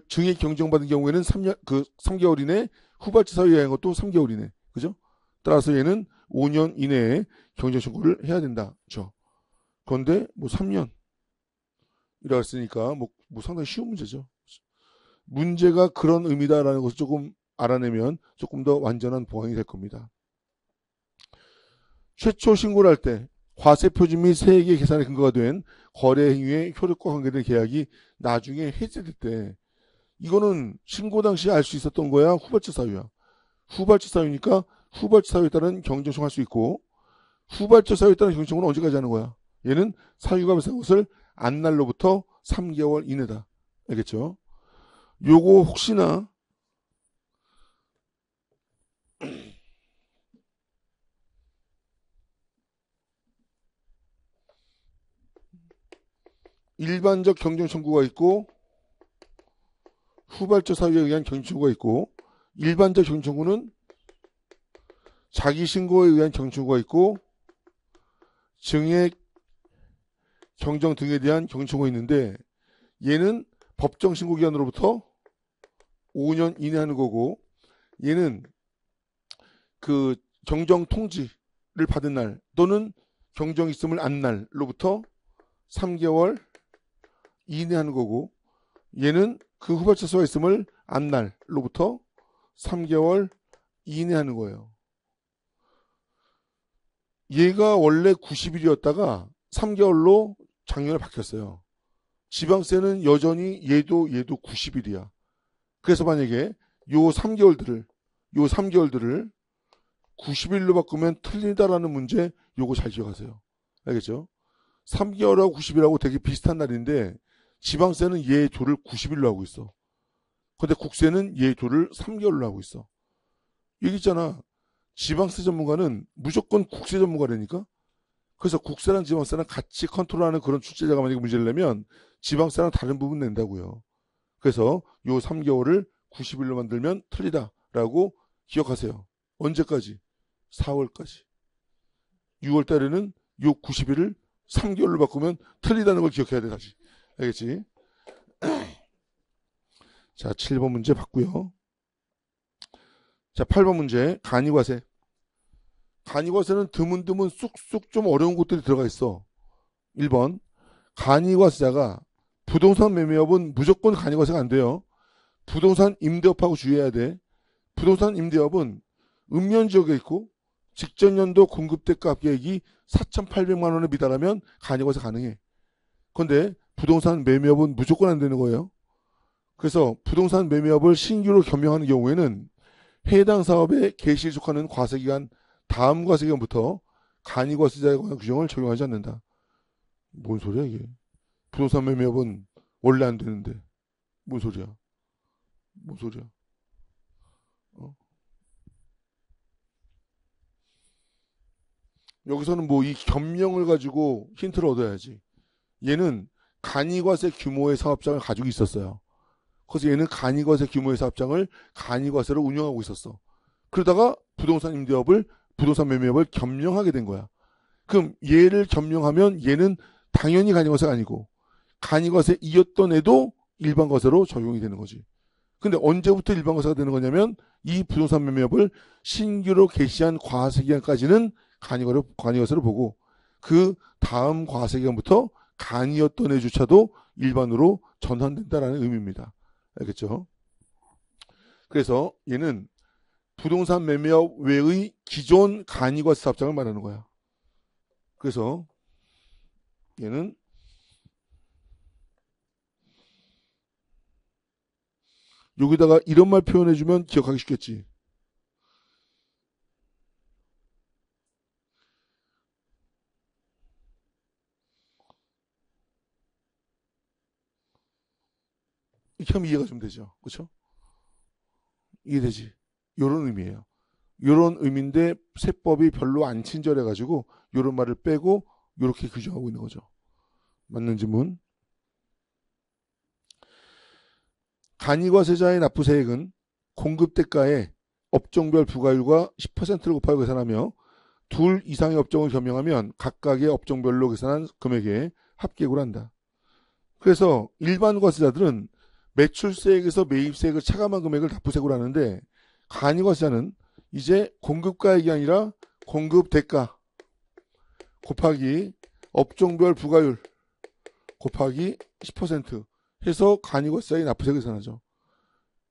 증액 경정받은 경우에는 3개월 이내, 후발적 사유에 의한 것도 3개월 이내. 그죠? 따라서 얘는 5년 이내에 경정 청구를 해야 된다. 그죠? 그런데 뭐 3년이라고 했으니까 뭐 상당히 쉬운 문제죠. 문제가 그런 의미다라는 것을 조금 알아내면 조금 더 완전한 보완이 될 겁니다. 최초 신고를 할 때 과세표준 및 세액의 계산에 근거가 된 거래 행위의 효력과 관계된 계약이 나중에 해제될 때 이거는 신고 당시에 알 수 있었던 거야? 후발적 사유야. 후발적 사유니까 후발적 사유에 따른 경정청할 수 있고 후발적 사유에 따른 경정청은 언제까지 하는 거야? 얘는 사유가 발생한 것을 안날로부터 3개월 이내다. 알겠죠? 요거 혹시나 일반적 경정 청구가 있고 후발적 사유에 의한 경정 청구가 있고 일반적 경정 청구는 자기 신고에 의한 경정 청구가 있고 증액 경정 등에 대한 경정 청구가 있는데 얘는 법정 신고 기간으로부터 5년 이내 하는 거고 얘는 그 경정 통지를 받은 날 또는 경정 있음을 안 날로부터 3개월 이내 하는 거고 얘는 그 후발처서가 있음을 안 날로부터 3개월 이내 하는 거예요. 얘가 원래 90일이었다가 3개월로 작년에 바뀌었어요. 지방세는 여전히 얘도 90일이야. 그래서 만약에 요 3개월들을 90일로 바꾸면 틀리다라는 문제 요거 잘 기억하세요. 알겠죠? 3개월하고 90일하고 되게 비슷한 날인데 지방세는 얘 조를 90일로 하고 있어. 근데 국세는 얘 조를 3개월로 하고 있어. 여기 있잖아. 지방세 전문가는 무조건 국세 전문가라니까. 그래서 국세랑 지방세랑 같이 컨트롤하는 그런 출제자가 만약에 문제를 내면 지방세랑 다른 부분 낸다고요. 그래서 요 3개월을 90일로 만들면 틀리다라고 기억하세요. 언제까지? 4월까지. 6월 달에는 요 90일을 3개월로 바꾸면 틀리다는 걸 기억해야 돼, 다시. 알겠지? 자, 7번 문제 봤고요. 자, 8번 문제. 간이과세. 간이과세는 드문드문 쑥쑥 좀 어려운 것들이 들어가 있어. 1번. 간이과세자가 부동산 매매업은 무조건 간이과세가 안 돼요. 부동산 임대업하고 주의해야 돼. 부동산 임대업은 읍면지역에 있고 직전 연도 공급대가 계획이 4,800만 원에 미달하면 간이과세 가능해. 그런데 부동산 매매업은 무조건 안 되는 거예요. 그래서 부동산 매매업을 신규로 겸용하는 경우에는 해당 사업의 개시에 속하는 과세기간 다음 과세기간부터 간이과세자에 관한 규정을 적용하지 않는다. 뭔 소리야 이게. 부동산 매매업은 원래 안 되는데 뭔 소리야. 뭔 소리야. 어? 여기서는 뭐 이 겸용을 가지고 힌트를 얻어야지. 얘는 간이과세 규모의 사업장을 가지고 있었어요. 그래서 얘는 간이과세 규모의 사업장을 간이과세로 운영하고 있었어. 그러다가 부동산 매매업을 겸용하게 된 거야. 그럼 얘를 겸용하면 얘는 당연히 간이과세가 아니고 간이과세이었던 애도 일반과세로 적용이 되는 거지. 근데 언제부터 일반과세가 되는 거냐면 이 부동산 매매업을 신규로 개시한 과세기간까지는 간이과세로 보고 그 다음 과세기간부터 간이었던 애조차도 일반으로 전환된다라는 의미입니다. 알겠죠? 그래서 얘는 부동산 매매업 외의 기존 간이과세 사업장을 말하는 거야. 그래서 얘는 여기다가 이런 말 표현해주면 기억하기 쉽겠지. 이렇게 하면 이해가 좀 되죠. 그렇죠? 이해되지? 요런 의미예요. 요런 의미인데 세법이 별로 안 친절해가지고 요런 말을 빼고 요렇게 규정하고 있는 거죠. 맞는 질문. 간이과세자의 납부세액은 공급대가에 업종별 부가율과 10%를 곱하여 계산하며 둘 이상의 업종을 겸용하면 각각의 업종별로 계산한 금액에 합계액을 한다. 그래서 일반 과세자들은 매출세액에서 매입세액을 차감한 금액을 납부세액으로 하는데 간이과세자는 이제 공급가액이 아니라 공급대가 곱하기 업종별 부가율 곱하기 10% 해서 간이과세자의 납부세액을 계산하죠.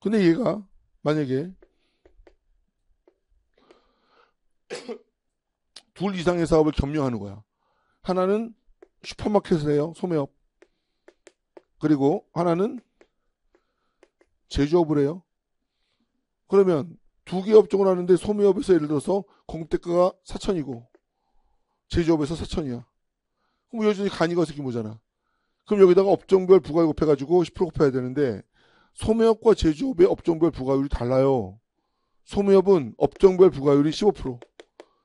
근데 얘가 만약에 둘 이상의 사업을 겸용하는 거야. 하나는 슈퍼마켓을 해요. 소매업. 그리고 하나는 제조업을 해요. 그러면 두 개 업종을 하는데 소매업에서 예를 들어서 공급대가가 4천이고 제조업에서 4천이야. 그럼 여전히 간이과세 규모잖아. 그럼 여기다가 업종별 부가율 곱해가지고 10% 곱해야 되는데 소매업과 제조업의 업종별 부가율이 달라요. 소매업은 업종별 부가율이 15%,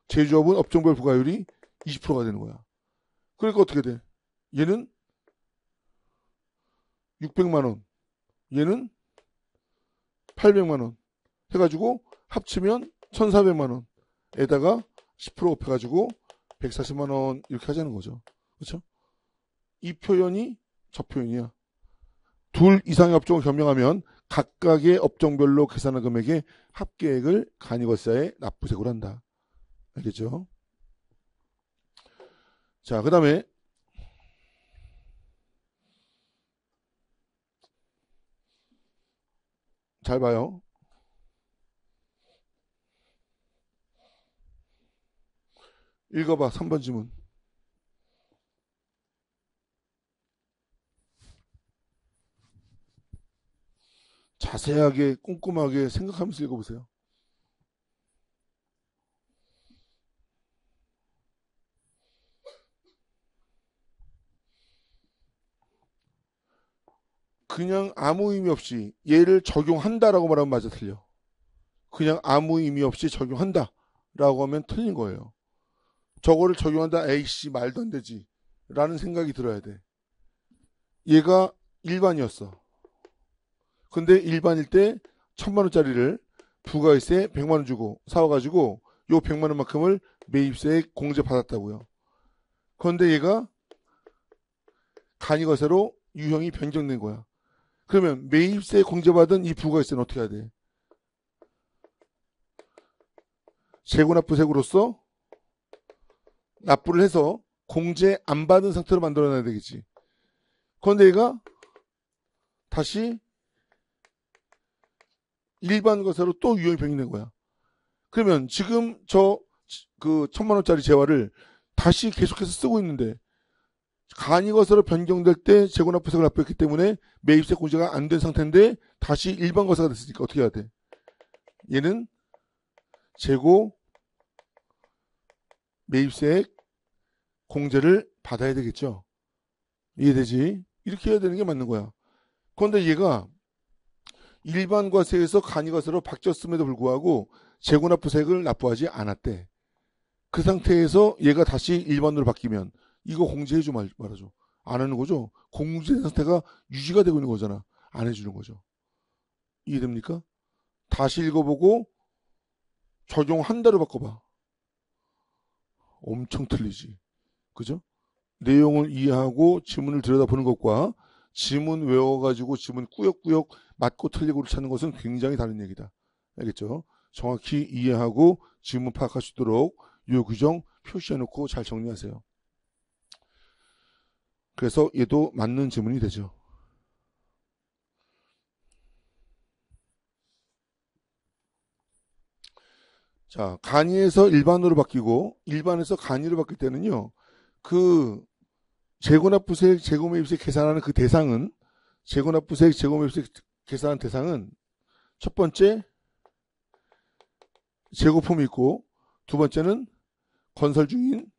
제조업은 업종별 부가율이 20%가 되는 거야. 그러니까 어떻게 돼? 얘는 600만 원, 얘는 800만 원 해가지고 합치면 1,400만 원에다가 10% 곱해가지고 140만 원 이렇게 하자는 거죠. 그렇죠? 이 표현이 저 표현이야. 둘 이상의 업종을 겸용하면 각각의 업종별로 계산한 금액의 합계액을 간이과세자에 납부세액으로 한다. 알겠죠? 자, 그 다음에 잘 봐요. 읽어봐. 3번 지문. 자세하게 꼼꼼하게 생각하면서 읽어보세요. 그냥 아무 의미 없이 얘를 적용한다라고 말하면 맞아 틀려. 그냥 아무 의미 없이 적용한다라고 하면 틀린 거예요. 저거를 적용한다 에이씨 말도 안 되지 라는 생각이 들어야 돼. 얘가 일반이었어. 근데 일반일 때 1,000만 원짜리를 부가세 100만 원 주고 사와가지고 요 100만 원만큼을 매입세에 공제 받았다고요. 그런데 얘가 간이과세로 유형이 변경된 거야. 그러면 매입세 공제받은 이 부가세는 어떻게 해야 돼? 재고납부세액으로서 납부를 해서 공제 안 받은 상태로 만들어놔야 되겠지. 그런데 얘가 다시 일반 과세로 또 유형이 변경된 거야. 그러면 지금 저 그 1,000만 원짜리 재화를 다시 계속해서 쓰고 있는데 간이과세로 변경될 때 재고납부세액을 납부했기 때문에 매입세 공제가 안 된 상태인데 다시 일반 과세가 됐으니까 어떻게 해야 돼? 얘는 재고 매입세액 공제를 받아야 되겠죠. 이해되지? 이렇게 해야 되는 게 맞는 거야. 그런데 얘가 일반 과세에서 간이과세로 바뀌었음에도 불구하고 재고납부세액을 납부하지 않았대. 그 상태에서 얘가 다시 일반으로 바뀌면 이거 공제해줘 말아줘. 안 하는 거죠. 공제 상태가 유지가 되고 있는 거잖아. 안 해주는 거죠. 이해됩니까? 다시 읽어보고 적용한다로 바꿔봐. 엄청 틀리지. 그죠? 내용을 이해하고 지문을 들여다보는 것과 지문 외워가지고 지문 꾸역꾸역 맞고 틀리고를 찾는 것은 굉장히 다른 얘기다. 알겠죠? 정확히 이해하고 지문 파악할 수 있도록 이 규정 표시해놓고 잘 정리하세요. 그래서 얘도 맞는 지문이 되죠. 자, 간이에서 일반으로 바뀌고 일반에서 간이로 바뀔 때는요. 그 재고납부세액, 재고매입세액 계산하는 그 대상은 재고납부세액, 재고매입세액 계산하는 대상은 첫 번째 재고품이 있고 두 번째는 건설 중인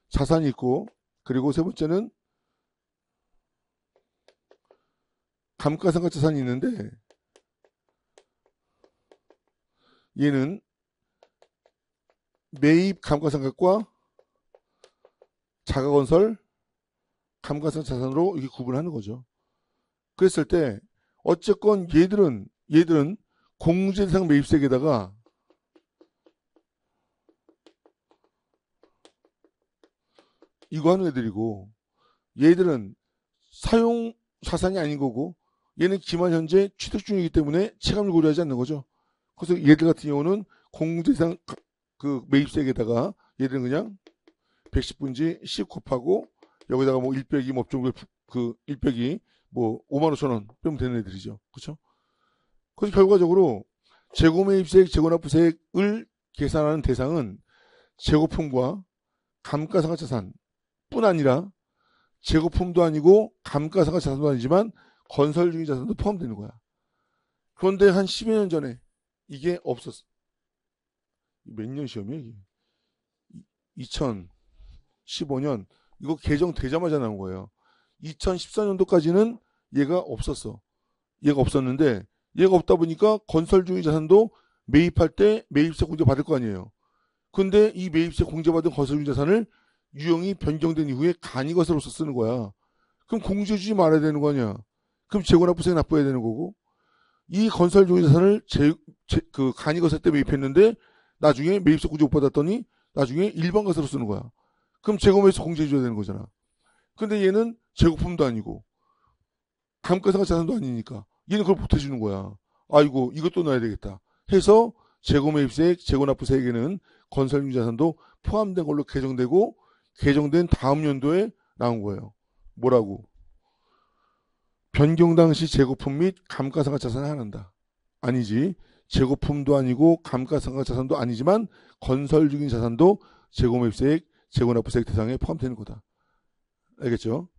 자산이 있고 그리고 세 번째는 감가상각자산이 있는데 얘는 매입 감가상각과 자가건설 감가상각자산으로 이렇게 구분하는 거죠. 그랬을 때 어쨌건 얘들은 공제대상 매입세액에다가 이거 하는 애들이고 얘들은 사용 자산이 아닌 거고 얘는 기만 현재 취득 중이기 때문에 체감을 고려하지 않는 거죠. 그래서 얘들 같은 경우는 공제대상 그 매입세액에다가 얘들은 그냥 110분지 10 곱하고 여기다가 뭐 1빼기 뭐 업종별 그 1빼기 뭐 5만 5천 원 빼면 되는 애들이죠. 그렇죠? 그래서 결과적으로 재고매입세액, 재고납부세액을 계산하는 대상은 재고품과 감가상각자산 뿐 아니라 재고품도 아니고 감가상각자산도 아니지만 건설 중인 자산도 포함되는 거야. 그런데 한 10여 년 전에 이게 없었어. 몇 년 시험이야 이게? 2015년 이거 개정되자마자 나온 거예요. 2014년도까지는 얘가 없었어. 얘가 없었는데 얘가 없다 보니까 건설 중인 자산도 매입할 때 매입세 공제 받을 거 아니에요. 근데 이 매입세 공제받은 건설 중인 자산을 유형이 변경된 이후에 간이것으로서 쓰는 거야. 그럼 공제주지 말아야 되는 거 아니야. 그럼 재고납부세액 납부해야 되는 거고 이 건설 중인 자산을 그 간이것을 때 매입했는데 나중에 매입세 공제 못 받았더니 나중에 일반것으로 쓰는 거야. 그럼 재고매입세 공제해줘야 되는 거잖아. 근데 얘는 재고품도 아니고 감가상각 자산도 아니니까 얘는 그걸 못 해주는 거야. 아이고 이것도 넣어야 되겠다 해서 재고매입세액, 재고납부세액에는 건설중 자산도 포함된 걸로 개정되고 개정된 다음 연도에 나온 거예요. 뭐라고? 변경 당시 재고품 및 감가상각 자산을 한다. 아니지. 재고품도 아니고 감가상각 자산도 아니지만 건설 중인 자산도 재고매입세액, 재고납부세액 대상에 포함되는 거다. 알겠죠?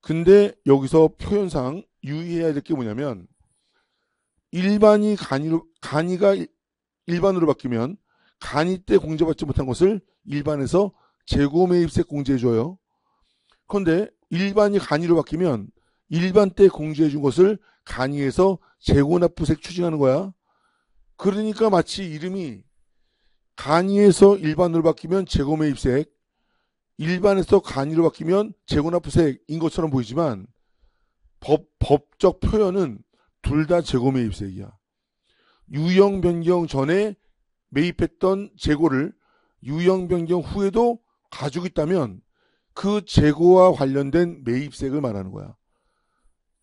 근데 여기서 표현상 유의해야 될 게 뭐냐면 일반이 간이가 일반으로 바뀌면 간이 때 공제받지 못한 것을 일반에서 재고매입세액 공제해줘요. 그런데 일반이 간이로 바뀌면 일반 때 공제해준 것을 간이에서 재고납부세액 추징하는 거야. 그러니까 마치 이름이 간이에서 일반으로 바뀌면 재고매입세액, 일반에서 간이로 바뀌면 재고납부세액인 것처럼 보이지만 법적 표현은 둘 다 재고매입세액이야. 유형 변경 전에 매입했던 재고를 유형 변경 후에도 가지고 있다면 그 재고와 관련된 매입세액을 말하는 거야.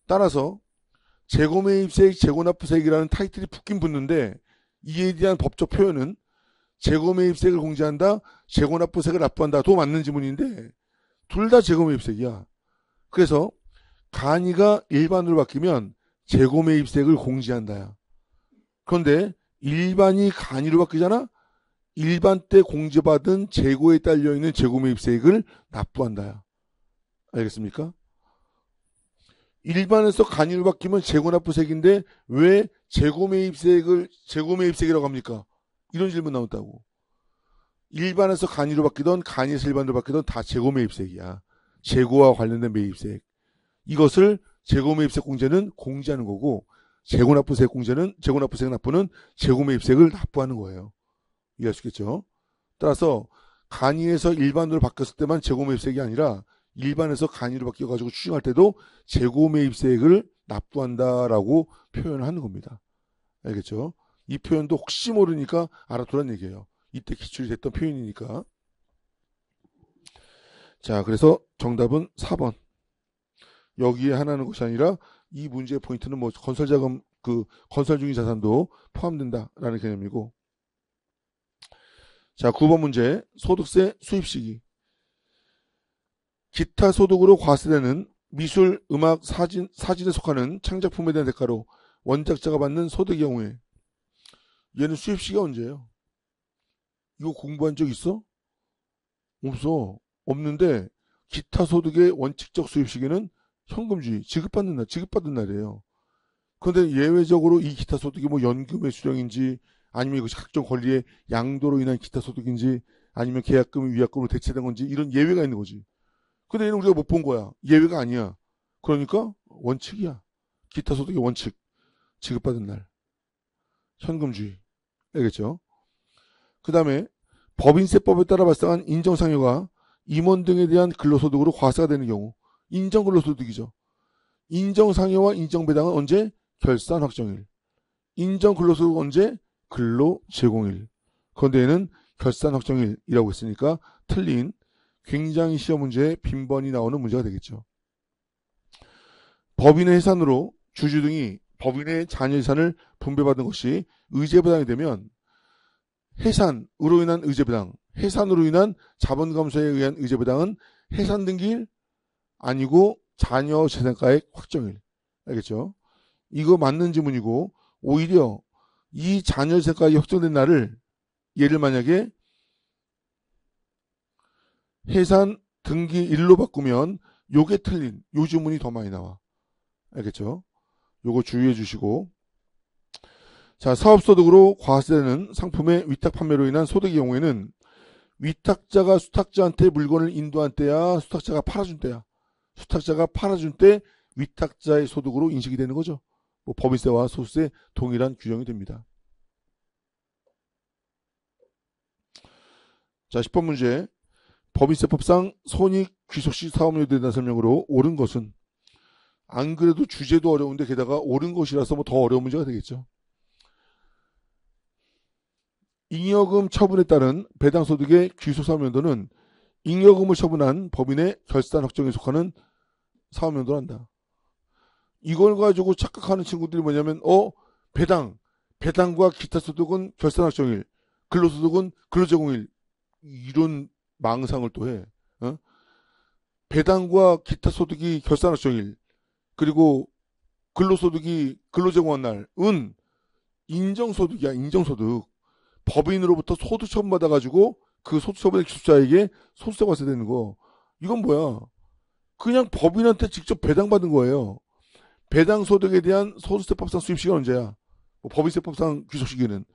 따라서 재고매입세액, 재고납부세액이라는 타이틀이 붙긴 붙는데 이에 대한 법적 표현은 재고매입세액을 공제한다, 재고납부세액을 납부한다도 맞는 지문인데 둘 다 재고매입세액이야. 그래서 간이가 일반으로 바뀌면 재고매입세액을 공제한다야. 그런데 일반이 간이로 바뀌잖아? 일반 때 공제받은 재고에 딸려있는 재고매입세액을 납부한다야. 알겠습니까? 일반에서 간이로 바뀌면 재고납부세액인데 왜 재고매입세액이라고 합니까? 이런 질문 나온다고. 일반에서 간이로 바뀌던 간이에서 일반으로 바뀌던 다 재고매입세액이야. 재고와 관련된 매입세액. 이것을 재고매입세액 공제는 공제하는 거고 재고납부세액 납부는 재고매입세액을 납부하는 거예요. 이해할 수 있겠죠? 따라서 간이에서 일반으로 바뀌었을 때만 재고매입세액이 아니라 일반에서 간이로 바뀌어가지고 추징할 때도 재고매입세액을 납부한다라고 표현을 하는 겁니다. 알겠죠? 이 표현도 혹시 모르니까 알아두란 얘기예요. 이때 기출이 됐던 표현이니까. 자, 그래서 정답은 4번. 여기에 하나는 것이 아니라 이 문제의 포인트는 뭐 건설자금, 건설 중인 자산도 포함된다라는 개념이고. 자, 9번 문제. 소득세 수입 시기. 기타 소득으로 과세되는 미술, 음악, 사진에 속하는 창작품에 대한 대가로 원작자가 받는 소득의 경우에 얘는 수입 시기가 언제예요? 이거 공부한 적 있어? 없어. 없는데 기타 소득의 원칙적 수입 시기는 현금주의, 지급받는 날이에요. 그런데 예외적으로 이 기타 소득이 뭐 연금의 수령인지 아니면 이것이 각종 권리의 양도로 인한 기타 소득인지 아니면 계약금이 위약금으로 대체된 건지 이런 예외가 있는 거지. 근데 얘는 우리가 못 본 거야. 예외가 아니야. 그러니까 원칙이야. 기타 소득의 원칙, 지급받은 날, 현금주의. 알겠죠? 그 다음에 법인세법에 따라 발생한 인정상여가 임원 등에 대한 근로소득으로 과세가 되는 경우, 인정근로소득이죠. 인정상여와 인정배당은 언제? 결산 확정일. 인정근로소득은 언제? 근로제공일. 그런데 얘는 결산 확정일이라고 했으니까 틀린, 굉장히 시험 문제에 빈번히 나오는 문제가 되겠죠. 법인의 해산으로 주주 등이 법인의 자녀 재산을 분배받은 것이 의제배당이 되면 해산으로 인한 의제배당, 해산으로 인한 자본감소에 의한 의제배당은 해산 등기일 아니고 자녀 재산가액 확정일. 알겠죠? 이거 맞는 지문이고, 오히려 이 자녀 재산가액이 확정된 날을 얘를 만약에 해산 등기일로 바꾸면 요게 틀린 요 지문이 더 많이 나와. 알겠죠? 요거 주의해 주시고, 자, 사업소득으로 과세되는 상품의 위탁 판매로 인한 소득의 경우에는 위탁자가 수탁자한테 물건을 인도한 때야, 수탁자가 팔아준 때야. 수탁자가 팔아준 때 위탁자의 소득으로 인식이 되는 거죠. 뭐 법인세와 소득세 동일한 규정이 됩니다. 자, 10번 문제. 법인세법상 손익 귀속시 사업료에 대한 설명으로 옳은 것은, 안 그래도 주제도 어려운데 게다가 옳은 것이라서 뭐 더 어려운 문제가 되겠죠. 잉여금 처분에 따른 배당소득의 귀속사업연도는 잉여금을 처분한 법인의 결산 확정에 속하는 사업연도를 한다. 이걸 가지고 착각하는 친구들이 뭐냐면 배당과 기타 소득은 결산 확정일, 근로소득은 근로제공일, 이런 망상을 또 해. 배당과 기타 소득이 결산 확정일, 그리고 근로소득이 근로제공한 날은 인정소득이야. 인정소득. 법인으로부터 소득 처분받아가지고 그 소득 처분의 기술자에게 소득세 과세되는 거. 이건 뭐야? 그냥 법인한테 직접 배당받은 거예요. 배당소득에 대한 소득세법상 수입시기는 언제야? 뭐 법인세법상 귀속시기는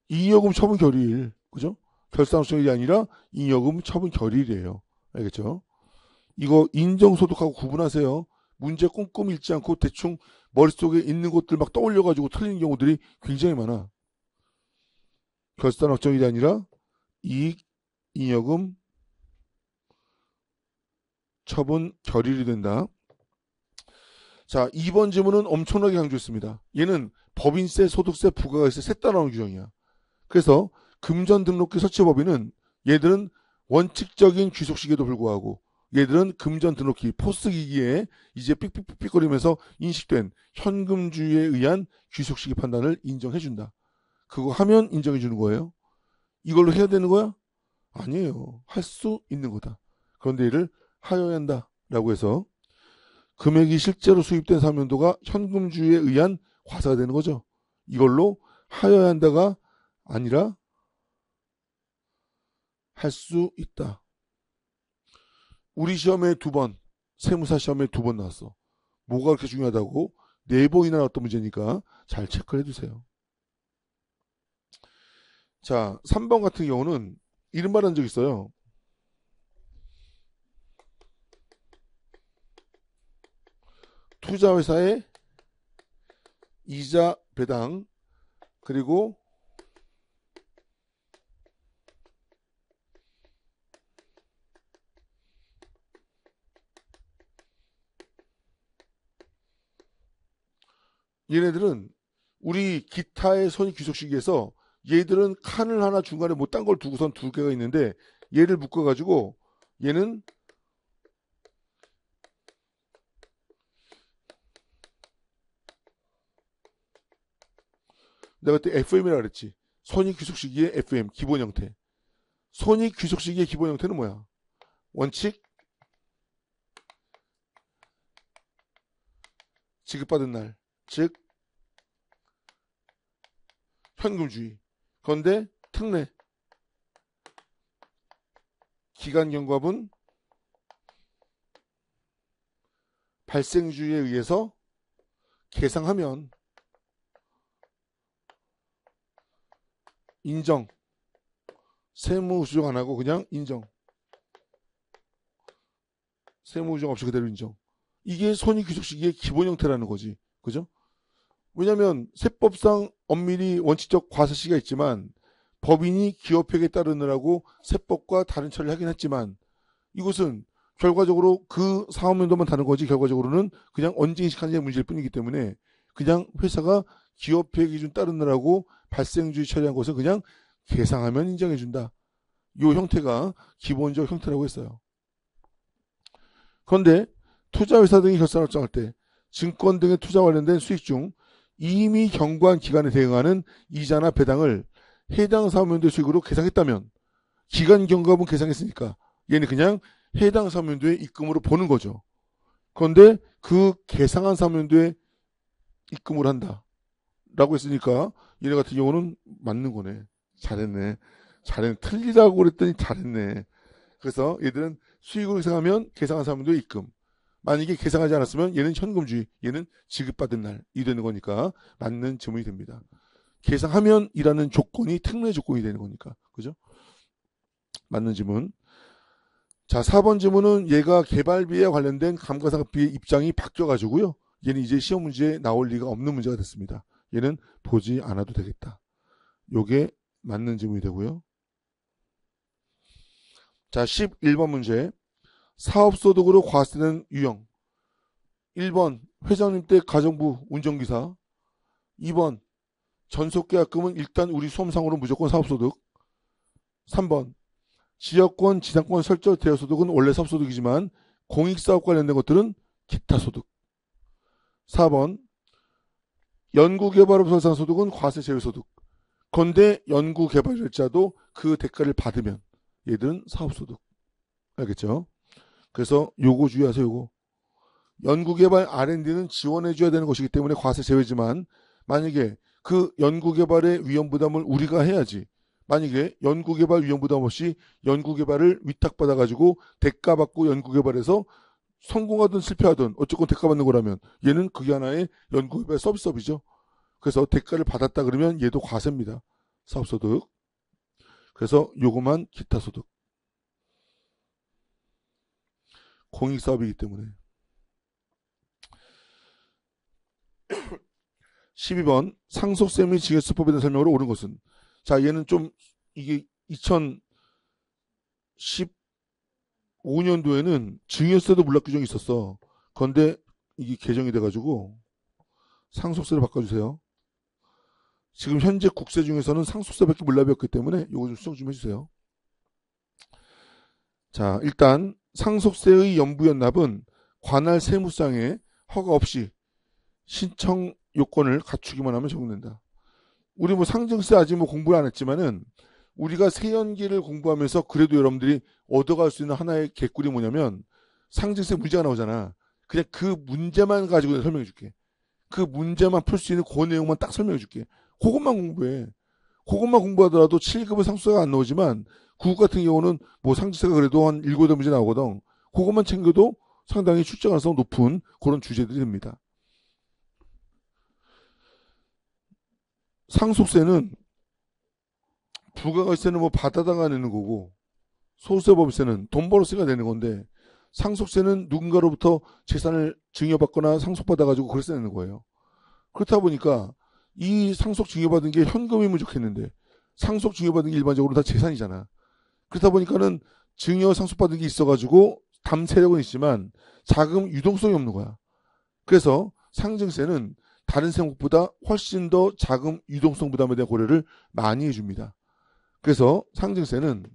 잉여금 처분 결의일. 그죠? 결산 확정일이 아니라 잉여금 처분 결의일이에요. 알겠죠? 이거 인정소득하고 구분하세요. 문제 꼼꼼히 읽지 않고 대충 머릿속에 있는 것들 막 떠올려가지고 틀리는 경우들이 굉장히 많아. 결산 확정일이 아니라 이익, 잉여금, 처분 결의일이 된다. 자, 2번 지문은 엄청나게 강조했습니다. 얘는 법인세, 소득세, 부가가세 셋 다 나오는 규정이야. 그래서 금전등록기 설치법인은 얘들은 원칙적인 귀속시기에도 불구하고 얘들은 금전등록기 포스기기에 이제 삑삑삑삑거리면서 인식된 현금주의에 의한 귀속시기 판단을 인정해준다. 그거 하면 인정해주는 거예요. 이걸로 해야 되는 거야? 아니에요. 할 수 있는 거다. 그런데 이를 하여야 한다라고 해서 금액이 실제로 수입된 사면도가 현금주의에 의한 과세가 되는 거죠. 이걸로 하여야 한다가 아니라 할 수 있다. 우리 시험에 2번, 세무사 시험에 2번 나왔어. 뭐가 그렇게 중요하다고? 4번이나 나왔던 문제니까 잘 체크를 해두세요. 자, 3번 같은 경우는 이런 말 한 적 있어요. 투자회사의 이자 배당, 그리고 얘네들은 우리 기타의 손익 귀속시기에서 얘들은 칸을 하나 중간에 못 딴 걸 두고선 2개가 있는데 얘를 묶어가지고 얘는 내가 그때 FM이라 그랬지. 손익 귀속시기의 FM 기본 형태. 손익 귀속시기의 기본 형태는 뭐야? 원칙, 지급받은 날, 즉 현금주의. 그런데 특례, 기간경과분, 발생주의에 의해서 계상하면 인정. 세무 수정 안 하고 그냥 인정. 세무 수정 없이 그대로 인정. 이게 손익귀속식의 기본 형태라는 거지. 그죠? 왜냐하면 세법상 엄밀히 원칙적 과세시가 있지만 법인이 기업회계에 따르느라고 세법과 다른 처리를 하긴 했지만 이것은 결과적으로 그 사업연도만 다른 거지 결과적으로는 그냥 언제 인식하느냐의 문제일 뿐이기 때문에 그냥 회사가 기업회 기준 따르느라고 발생주의 처리한 것은 그냥 계상하면 인정해준다. 이 형태가 기본적 형태라고 했어요. 그런데 투자회사 등이 결산을 정할 때 증권 등의 투자 관련된 수익 중 이미 경과한 기간에 대응하는 이자나 배당을 해당 사업연도의 수익으로 계상했다면 기간 경과분 계상했으니까 얘는 그냥 해당 사업연도의 입금으로 보는 거죠. 그런데 그 계상한 사업연도에 입금을 한다. 라고 했으니까 얘네 같은 경우는 맞는 거네. 잘했네. 틀리라고 그랬더니 잘했네. 그래서 얘들은 수익으로 계상하면 계상한 사업연도에 입금. 만약에 계상하지 않았으면 얘는 현금주의, 얘는 지급받은 날이 되는 거니까 맞는 질문이 됩니다. 계상하면이라는 조건이 특례 조건이 되는 거니까. 그죠? 맞는 질문. 자, 4번 질문은 얘가 개발비에 관련된 감가상각비의 입장이 바뀌어가지고요. 얘는 이제 시험 문제에 나올 리가 없는 문제가 됐습니다. 얘는 보지 않아도 되겠다. 요게 맞는 질문이 되고요. 자, 11번 문제. 사업소득으로 과세되는 유형. 1번 회장님 댁 가정부 운전기사. 2번 전속계약금은 일단 우리 수험상으로 무조건 사업소득. 3번 지역권, 지상권 설정 대여소득은 원래 사업소득이지만 공익사업 관련된 것들은 기타소득. 4번 연구개발업 설상소득은 과세 제외소득. 그런데 연구개발자도 그 대가를 받으면 얘들은 사업소득. 알겠죠? 그래서 요거 주의하세요. 요거. 연구개발 R&D는 지원해줘야 되는 것이기 때문에 과세 제외지만 만약에 그 연구개발의 위험부담을 우리가 해야지. 만약에 연구개발 위험부담 없이 연구개발을 위탁받아가지고 대가받고 연구개발해서 성공하든 실패하든 어쨌건 대가받는 거라면 얘는 그게 하나의 연구개발 서비스업이죠. 그래서 대가를 받았다 그러면 얘도 과세입니다. 사업소득. 그래서 요거만 기타소득. 공익사업이기 때문에. 12번 상속세 및 증여세법에 대한 설명으로 옳은 것은. 자, 얘는 좀 이게 2015년도에는 증여세도 물납 규정이 있었어. 그런데 이게 개정이 돼가지고 상속세를 바꿔주세요. 지금 현재 국세 중에서는 상속세밖에 물납이 없기 때문에 이거 좀 수정 좀 해주세요. 자, 일단 상속세의 연부연납은 관할 세무상에 허가 없이 신청 요건을 갖추기만 하면 적용된다. 우리 뭐 상증세 아직 뭐 공부를 안 했지만은 우리가 세연기를 공부하면서 그래도 여러분들이 얻어갈 수 있는 하나의 개꿀이 뭐냐면 상증세 문제가 나오잖아. 그냥 그 문제만 가지고 내가 설명해 줄게. 그 문제만 풀 수 있는 그 내용만 딱 설명해 줄게. 그것만 공부해. 그것만 공부하더라도 7급은 상속세가 안 나오지만 9급 같은 경우는 뭐 상증세가 그래도 한 7, 8문제 나오거든. 그것만 챙겨도 상당히 출제 가능성 높은 그런 주제들이 됩니다. 상속세는 부가가치세는 뭐 받아다가 내는 거고 소득세법세는 돈 벌었으니까 내는 건데 상속세는 누군가로부터 재산을 증여받거나 상속받아가지고 그래서 내는 거예요. 그렇다 보니까 이 상속 증여받은 게 현금이면 좋겠는데 상속 증여받은 게 일반적으로 다 재산이잖아. 그렇다 보니까는 증여 상속받은 게 있어가지고 담세력은 있지만 자금 유동성이 없는 거야. 그래서 상증세는 다른 세목보다 훨씬 더 자금 유동성 부담에 대한 고려를 많이 해줍니다. 그래서 상증세는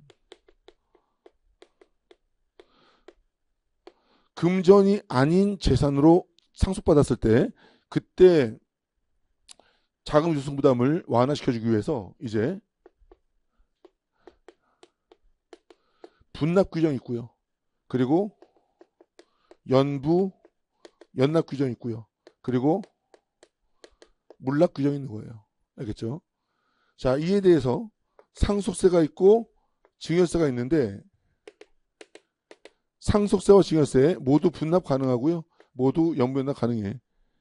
금전이 아닌 재산으로 상속받았을 때 그때 자금 유동성 부담을 완화시켜주기 위해서 이제 분납 규정이 있고요. 그리고 연납 규정이 있고요. 그리고 물납 규정이 있는 거예요. 알겠죠? 자, 이에 대해서 상속세가 있고 증여세가 있는데 상속세와 증여세 모두 분납 가능하고요. 모두 연부연납 가능해.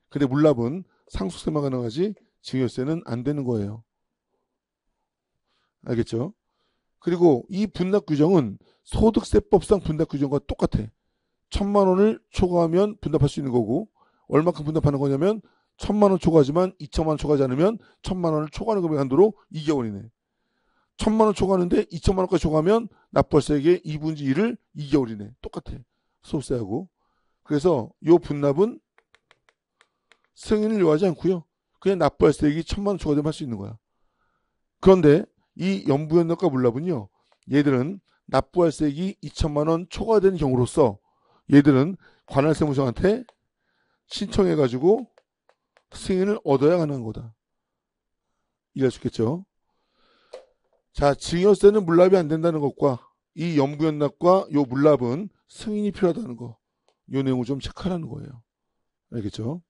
근데 물납은 상속세만 가능하지 증여세는 안 되는 거예요. 알겠죠? 그리고 이 분납 규정은 소득세법상 분납 규정과 똑같아. 1,000만 원을 초과하면 분납할 수 있는 거고, 얼마큼 분납하는 거냐면 1,000만 원 초과하지만 2천만 원 초과하지 않으면 1,000만 원을 초과하는 금액 한도로 2개월이네. 1,000만 원 초과하는데 2천만 원까지 초과하면 납부할세액의 2분의 1을 2개월이네. 똑같아. 소득세하고. 그래서 요 분납은 승인을 요하지 않고요. 그냥 납부할세액이 1,000만 원 초과되면 할 수 있는 거야. 그런데 이 연부연납과 물납은요. 얘들은 납부할세액이 2천만 원 초과된 경우로서 얘들은 관할세무서한테 신청해가지고 승인을 얻어야 가능한 거다. 이해할 수 있겠죠? 자, 증여세는 물납이 안 된다는 것과 이 연부연납과 요 물납은 승인이 필요하다는 거. 요 내용을 좀 체크하라는 거예요. 알겠죠?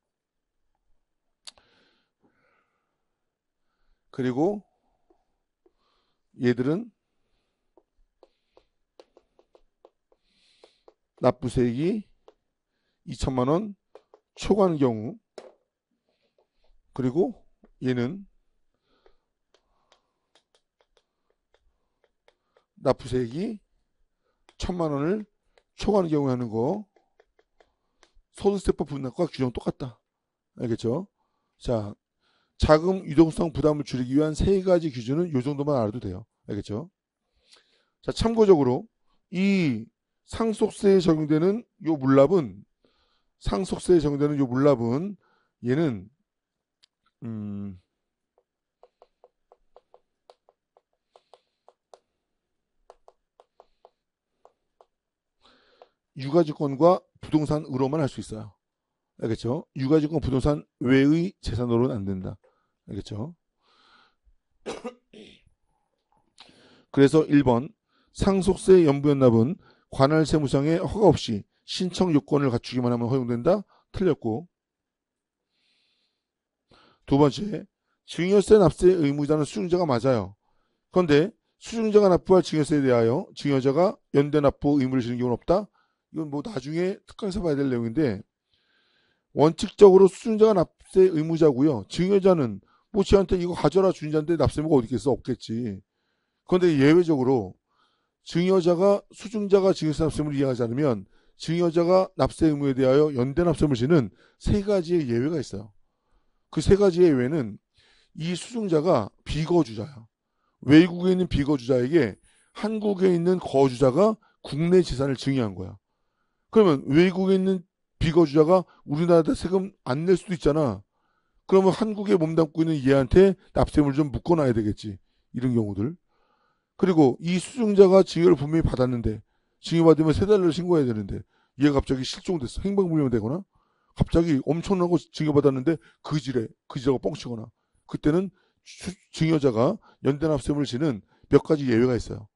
그리고 얘들은 납부세액이 2천만 원 초과하는 경우, 그리고 얘는 납부세액이 1,000만 원을 초과하는 경우에 하는 거, 소득세법 분납과 규정 똑같다. 알겠죠? 자, 자금 유동성 부담을 줄이기 위한 세 가지 기준은 이 정도만 알아도 돼요. 알겠죠? 자, 참고적으로 이 상속세에 적용되는 요 물납은, 상속세에 적용되는 요 물납은 얘는 유가증권과 부동산으로만 할 수 있어요. 알겠죠? 유가증권 부동산 외의 재산으로는 안 된다. 알겠죠? 그래서 1번 상속세 연부연납은 관할세무상의 허가 없이 신청 요건을 갖추기만 하면 허용된다. 틀렸고, 두 번째, 증여세 납세 의무자는 수증자가 맞아요. 그런데 수증자가 납부할 증여세에 대하여 증여자가 연대 납부 의무를 지는 경우는 없다. 이건 뭐 나중에 특강에서 봐야 될 내용인데, 원칙적으로 수증자가 납세 의무자고요. 증여자는 뭐 지한테 이거 가져라 주인자인데 납세 의무가 어디 있겠어? 없겠지. 그런데 예외적으로 증여자가 수증자가 증여세 납세 의무를 이행하지 않으면 증여자가 납세 의무에 대하여 연대 납세 의무를 지는 세 가지의 예외가 있어요. 그 세 가지의 예외는 이 수증자가 비거주자야. 외국에 있는 비거주자에게 한국에 있는 거주자가 국내 재산을 증여한 거야. 그러면 외국에 있는 비거주자가 우리나라에 세금 안 낼 수도 있잖아. 그러면 한국에 몸담고 있는 얘한테 납세금을 좀 묶어놔야 되겠지. 이런 경우들. 그리고 이 수증자가 증여를 분명히 받았는데, 증여받으면 세 달을 신고해야 되는데 얘가 갑자기 실종됐어. 행방불명되거나 갑자기 엄청난 거 증여받았는데 그지라고 뻥치거나, 그때는 증여자가 연대납세금을 지는 몇 가지 예외가 있어요.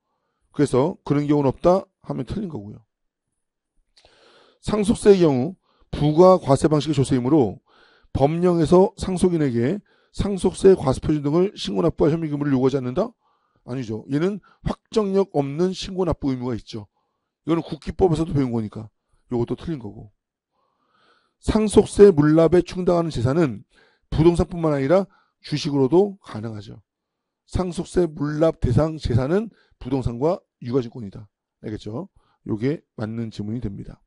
그래서 그런 경우는 없다 하면 틀린 거고요. 상속세의 경우 부가 과세 방식의 조세이므로 법령에서 상속인에게 상속세 과세표준 등을 신고 납부할 혐의 의무를 요구하지 않는다? 아니죠. 얘는 확정력 없는 신고 납부 의무가 있죠. 이거는 국기법에서도 배운 거니까 이것도 틀린 거고. 상속세 물납에 충당하는 재산은 부동산뿐만 아니라 주식으로도 가능하죠. 상속세 물납 대상 재산은 부동산과 유가증권이다. 알겠죠? 이게 맞는 지문이 됩니다.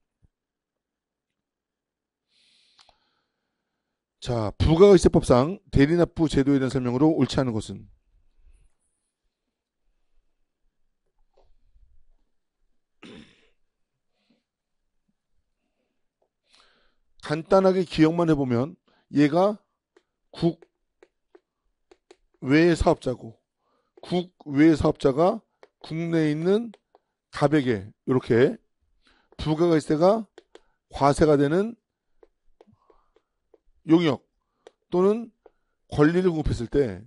자, 부가가치세법상 대리납부 제도에 대한 설명으로 옳지 않은 것은, 간단하게 기억만 해보면 얘가 국외 사업자고, 국외 사업자가 국내에 있는 갑에게 이렇게 부가가치세가 과세가 되는 용역 또는 권리를 공급했을 때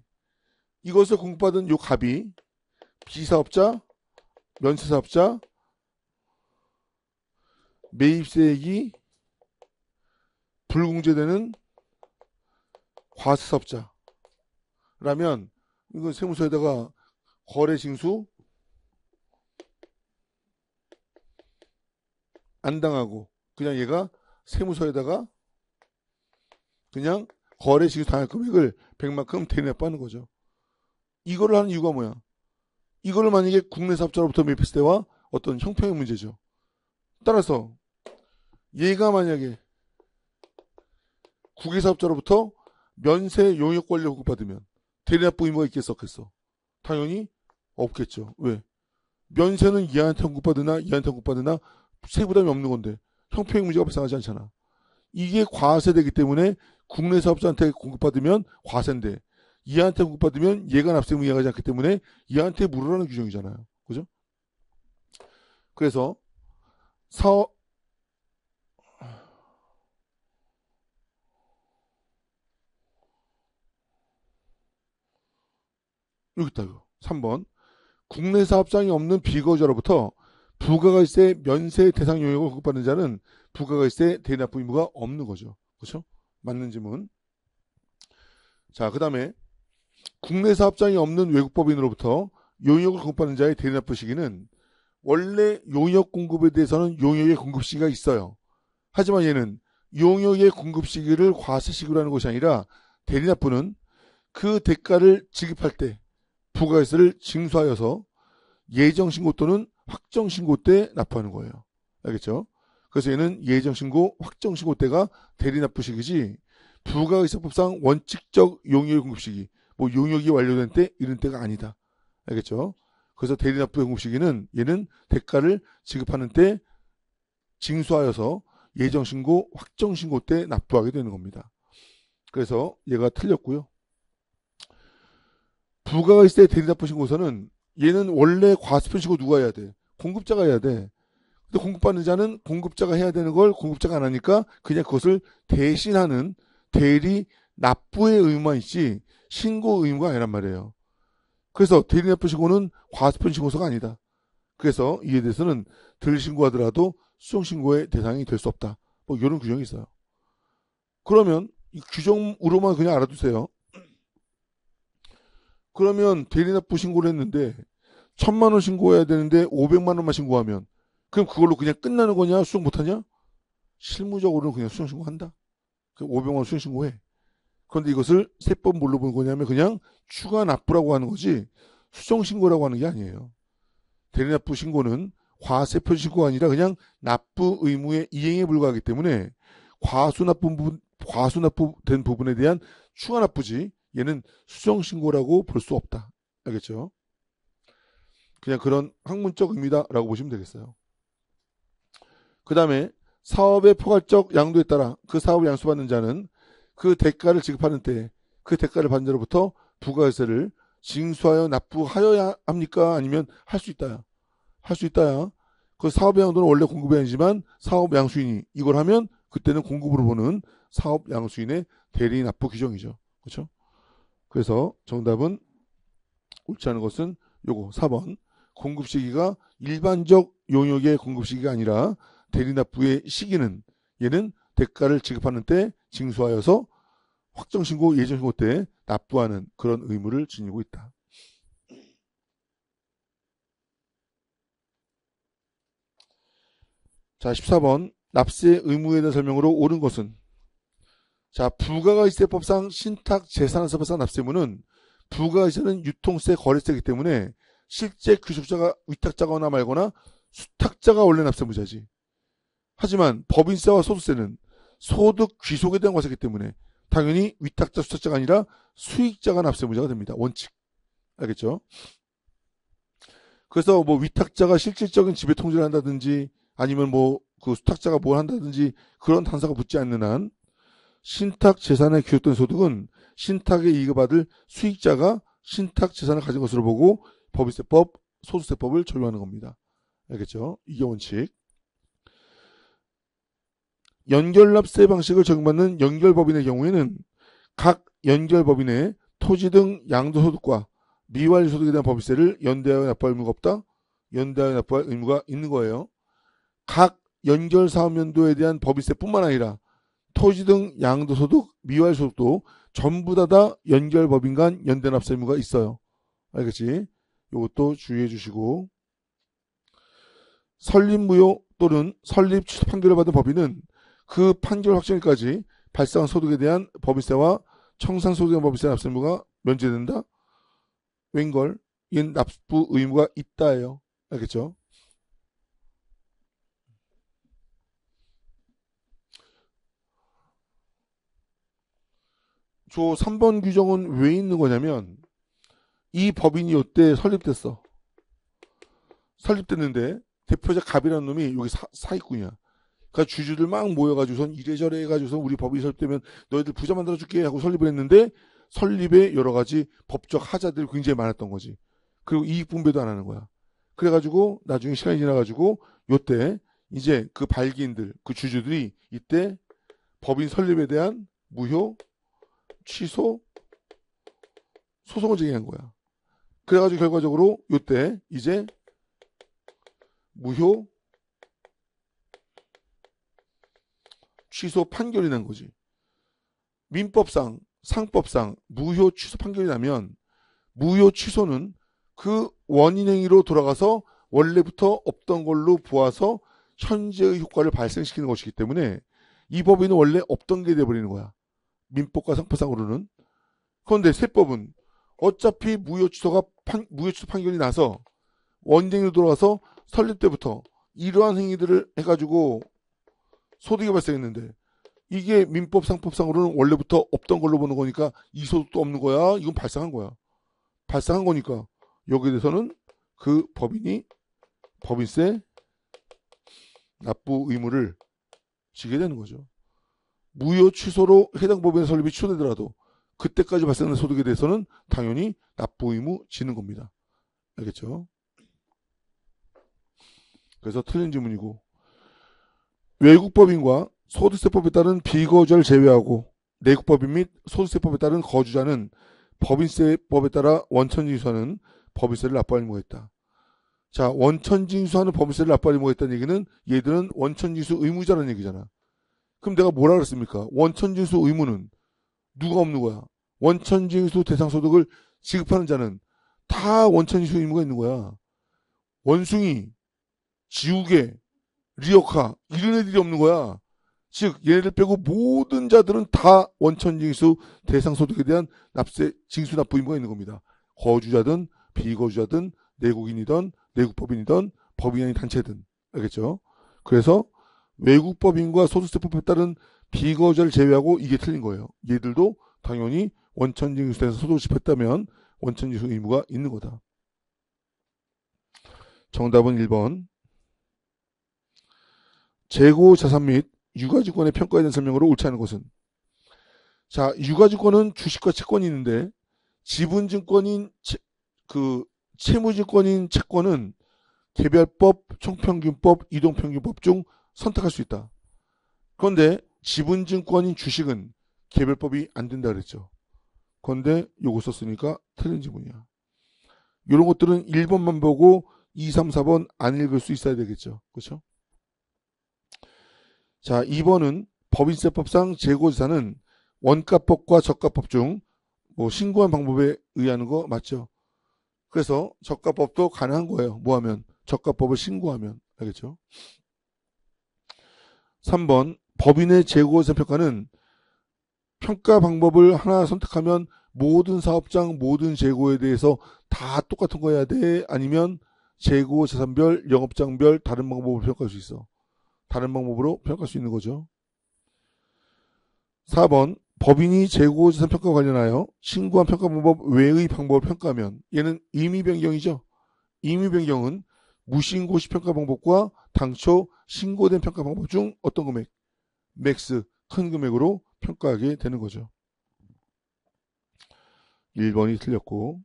이것을 공급받은 요 갑이 비사업자, 면세사업자, 매입세액이 불공제되는 과세사업자라면 이건 세무서에다가 거래징수 안 당하고 그냥 얘가 세무서에다가 그냥 거래징수 당할 금액을 100만큼 대납하는 거죠. 이거를 하는 이유가 뭐야? 이거를 만약에 국내 사업자로부터 매입했을 때와 어떤 형평의 문제죠. 따라서 얘가 만약에 국외사업자로부터 면세 용역 권리를 공급받으면 대리납부 의무가 있겠어 없겠어? 당연히 없겠죠. 왜? 면세는 얘한테 공급받으나 얘한테 공급받으나 세부담이 없는 건데 형평 문제가 발생하지 않잖아. 이게 과세되기 때문에 국내 사업자한테 공급받으면 과세인데 얘한테 공급받으면 얘가 납세 의무가 가지 않기 때문에 얘한테 물으라는 규정이잖아요. 그죠? 그래서 사업 여기 있다 이거. 3번. 국내 사업장이 없는 비거주자로부터 부가가세 면세 대상 용역을 공급받는 자는 부가가세 대납부 의무가 없는 거죠. 그렇죠? 맞는 질문. 자, 그 다음에 국내 사업장이 없는 외국법인으로부터 용역을 공급받는 자의 대납부 시기는 원래 용역 공급에 대해서는 용역의 공급 시기가 있어요. 하지만 얘는 용역의 공급 시기를 과세 시기로 하는 것이 아니라 대리납부는 그 대가를 지급할 때 부가세를 징수하여서 예정신고 또는 확정신고 때 납부하는 거예요. 알겠죠? 그래서 얘는 예정신고, 확정신고 때가 대리납부식이지 부가세법상 원칙적 용역 공급시기, 뭐 용역이 완료된 때 이런 때가 아니다. 알겠죠? 그래서 대리납부 공급시기는 얘는 대가를 지급하는 때 징수하여서 예정신고, 확정신고 때 납부하게 되는 겁니다. 그래서 얘가 틀렸고요. 부가가세 대리납부 신고서는 얘는 원래 과세표 신고 누가 해야 돼? 공급자가 해야 돼. 근데 공급받는 자는 공급자가 해야 되는 걸 공급자가 안 하니까 그냥 그것을 대신하는 대리 납부의 의무만 있지 신고 의무가 아니란 말이에요. 그래서 대리 납부 신고는 과세표 신고서가 아니다. 그래서 이에 대해서는 덜 신고하더라도 수정 신고의 대상이 될 수 없다. 뭐 이런 규정이 있어요. 그러면 이 규정으로만 그냥 알아두세요. 그러면 대리납부 신고를 했는데 1,000만 원 신고해야 되는데 500만 원만 신고하면 그럼 그걸로 그냥 끝나는 거냐? 수정 못하냐? 실무적으로는 그냥 수정 신고한다. 500만 원 수정 신고해. 그런데 이것을 세법 뭘로 보는 거냐면 그냥 추가 납부라고 하는 거지 수정 신고라고 하는 게 아니에요. 대리납부 신고는 과세표 신고가 아니라 그냥 납부 의무의 이행에 불과하기 때문에 과수납부된 부분에 대한 추가 납부지 얘는 수정 신고라고 볼 수 없다. 알겠죠? 그냥 그런 학문적 의미다라고 보시면 되겠어요. 그 다음에 사업의 포괄적 양도에 따라 그 사업을 양수받는 자는 그 대가를 지급하는 때 그 대가를 받는 자로부터 부가세를 징수하여 납부하여야 합니까? 아니면 할 수 있다야? 할 수 있다야. 그 사업의 양도는 원래 공급이 아니지만 사업 양수인이 이걸 하면 그때는 공급으로 보는 사업 양수인의 대리 납부 규정이죠. 그렇죠? 그래서 정답은 옳지 않은 것은 요거 4번. 공급 시기가 일반적 용역의 공급 시기가 아니라 대리납부의 시기는 얘는 대가를 지급하는 때 징수하여서 확정신고, 예정신고 때 납부하는 그런 의무를 지니고 있다. 자, 14번. 납세 의무에 대한 설명으로 옳은 것은 자, 부가가세법상 신탁재산세법상 납세의무는 부가가세는 유통세, 거래세이기 때문에 실제 귀속자가 위탁자거나 말거나 수탁자가 원래 납세의무자지. 하지만 법인세와 소득세는 소득 귀속에 대한 과세이기 때문에 당연히 위탁자, 수탁자가 아니라 수익자가 납세의무자가 됩니다. 원칙. 알겠죠? 그래서 뭐 위탁자가 실질적인 지배 통제를 한다든지 아니면 뭐 그 수탁자가 뭘 한다든지 그런 단서가 붙지 않는 한 신탁 재산에 귀속된 소득은 신탁의 이익을 받을 수익자가 신탁 재산을 가진 것으로 보고 법인세법, 소득세법을 적용하는 겁니다. 알겠죠? 이게 원칙. 연결납세 방식을 적용받는 연결법인의 경우에는 각 연결법인의 토지 등 양도소득과 미완료소득에 대한 법인세를 연대하여 납부할 의무가 없다? 연대하여 납부할 의무가 있는 거예요. 각 연결사업연도에 대한 법인세뿐만 아니라 토지 등 양도소득, 미완료소득도 전부 다 연결법인 간 연대납세 의무가 있어요. 알겠지? 이것도 주의해 주시고 설립무효 또는 설립 취소 판결을 받은 법인은 그 판결 확정일까지 발생한 소득에 대한 법인세와 청산소득에 대한 법인세 납세 의무가 면제된다? 웬걸? 이는 납부 의무가 있다예요. 알겠죠? 저 3번 규정은 왜 있는 거냐면 이 법인이 이때 설립됐어. 설립됐는데 대표자 갑이라는 놈이 여기 사기꾼이야. 그러니까 주주들 막 모여가지고선 이래저래 해가지고선 우리 법인이 설립되면 너희들 부자 만들어줄게 하고 설립을 했는데 설립에 여러 가지 법적 하자들이 굉장히 많았던 거지. 그리고 이익 분배도 안 하는 거야. 그래가지고 나중에 시간이 지나가지고 요때 이제 그 발기인들, 그 주주들이 이때 법인 설립에 대한 무효, 취소, 소송을 제기한 거야. 그래가지고 결과적으로 요때 이제 무효, 취소 판결이 난 거지. 민법상, 상법상 무효 취소 판결이 나면 무효 취소는 그 원인 행위로 돌아가서 원래부터 없던 걸로 보아서 현재의 효과를 발생시키는 것이기 때문에 이 법인은 원래 없던 게 돼버리는 거야. 민법과 상법상으로는. 그런데 세법은 어차피 무효 취소 판결이 나서 원인 행위로 돌아가서 설립 때부터 이러한 행위들을 해가지고 소득이 발생했는데 이게 민법 상법상으로는 원래부터 없던 걸로 보는 거니까 이 소득도 없는 거야. 이건 발생한 거야. 발생한 거니까 여기에 대해서는 그 법인이 법인세 납부 의무를 지게 되는 거죠. 무효 취소로 해당 법인의 설립이 취소되더라도 그때까지 발생하는 소득에 대해서는 당연히 납부 의무 지는 겁니다. 알겠죠? 그래서 틀린 질문이고 외국법인과 소득세법에 따른 비거주자를 제외하고 내국법인 및 소득세법에 따른 거주자는 법인세법에 따라 원천징수하는 법인세를 납부할 의무가 있다. 자, 원천징수하는 법인세를 납부할 의무가 있다는 얘기는 얘들은 원천징수 의무자라는 얘기잖아. 그럼 내가 뭐라 그랬습니까? 원천징수 의무는 누가 없는 거야? 원천징수 대상소득을 지급하는 자는 다 원천징수 의무가 있는 거야. 원숭이, 지우개, 리어카 이런 애들이 없는 거야. 즉 얘네들 빼고 모든 자들은 다 원천징수 대상소득에 대한 납세, 징수 납부 의무가 있는 겁니다. 거주자든 비거주자든 내국인이든 내국법인이든 법인이 아닌 단체든. 알겠죠? 그래서 외국법인과 소득세법에 따른 비거주자를 제외하고 이게 틀린 거예요. 얘들도 당연히 원천징수 대상소득을 지급했다면 원천징수 의무가 있는 거다. 정답은 1번. 재고 자산 및 유가증권의 평가에 대한 설명으로 옳지 않은 것은? 자, 유가증권은 주식과 채권이 있는데 지분증권인 채무증권인 채권은 개별법, 총평균법, 이동평균법 중 선택할 수 있다. 그런데 지분증권인 주식은 개별법이 안 된다 그랬죠. 그런데 요거 썼으니까 틀린 지문이야. 이런 것들은 1번만 보고 2, 3, 4번 안 읽을 수 있어야 되겠죠. 그렇죠? 자, 2번은 법인세법상 재고자산은 원가법과 저가법 중 신고한 방법에 의하는 거 맞죠? 그래서 저가법도 가능한 거예요. 뭐하면? 저가법을 신고하면. 알겠죠? 3번 법인의 재고자산 평가는 평가 방법을 하나 선택하면 모든 사업장, 모든 재고에 대해서 다 똑같은 거 해야 돼? 아니면 재고자산별, 영업장별 다른 방법으로 평가할 수 있어? 다른 방법으로 평가할 수 있는 거죠. 4번 법인이 재고자산 평가와 관련하여 신고한 평가 방법 외의 방법을 평가하면 얘는 임의 변경이죠. 임의 변경은 무신고 시 평가 방법과 당초 신고된 평가 방법 중 어떤 금액, 맥스, 큰 금액으로 평가하게 되는 거죠. 1번이 틀렸고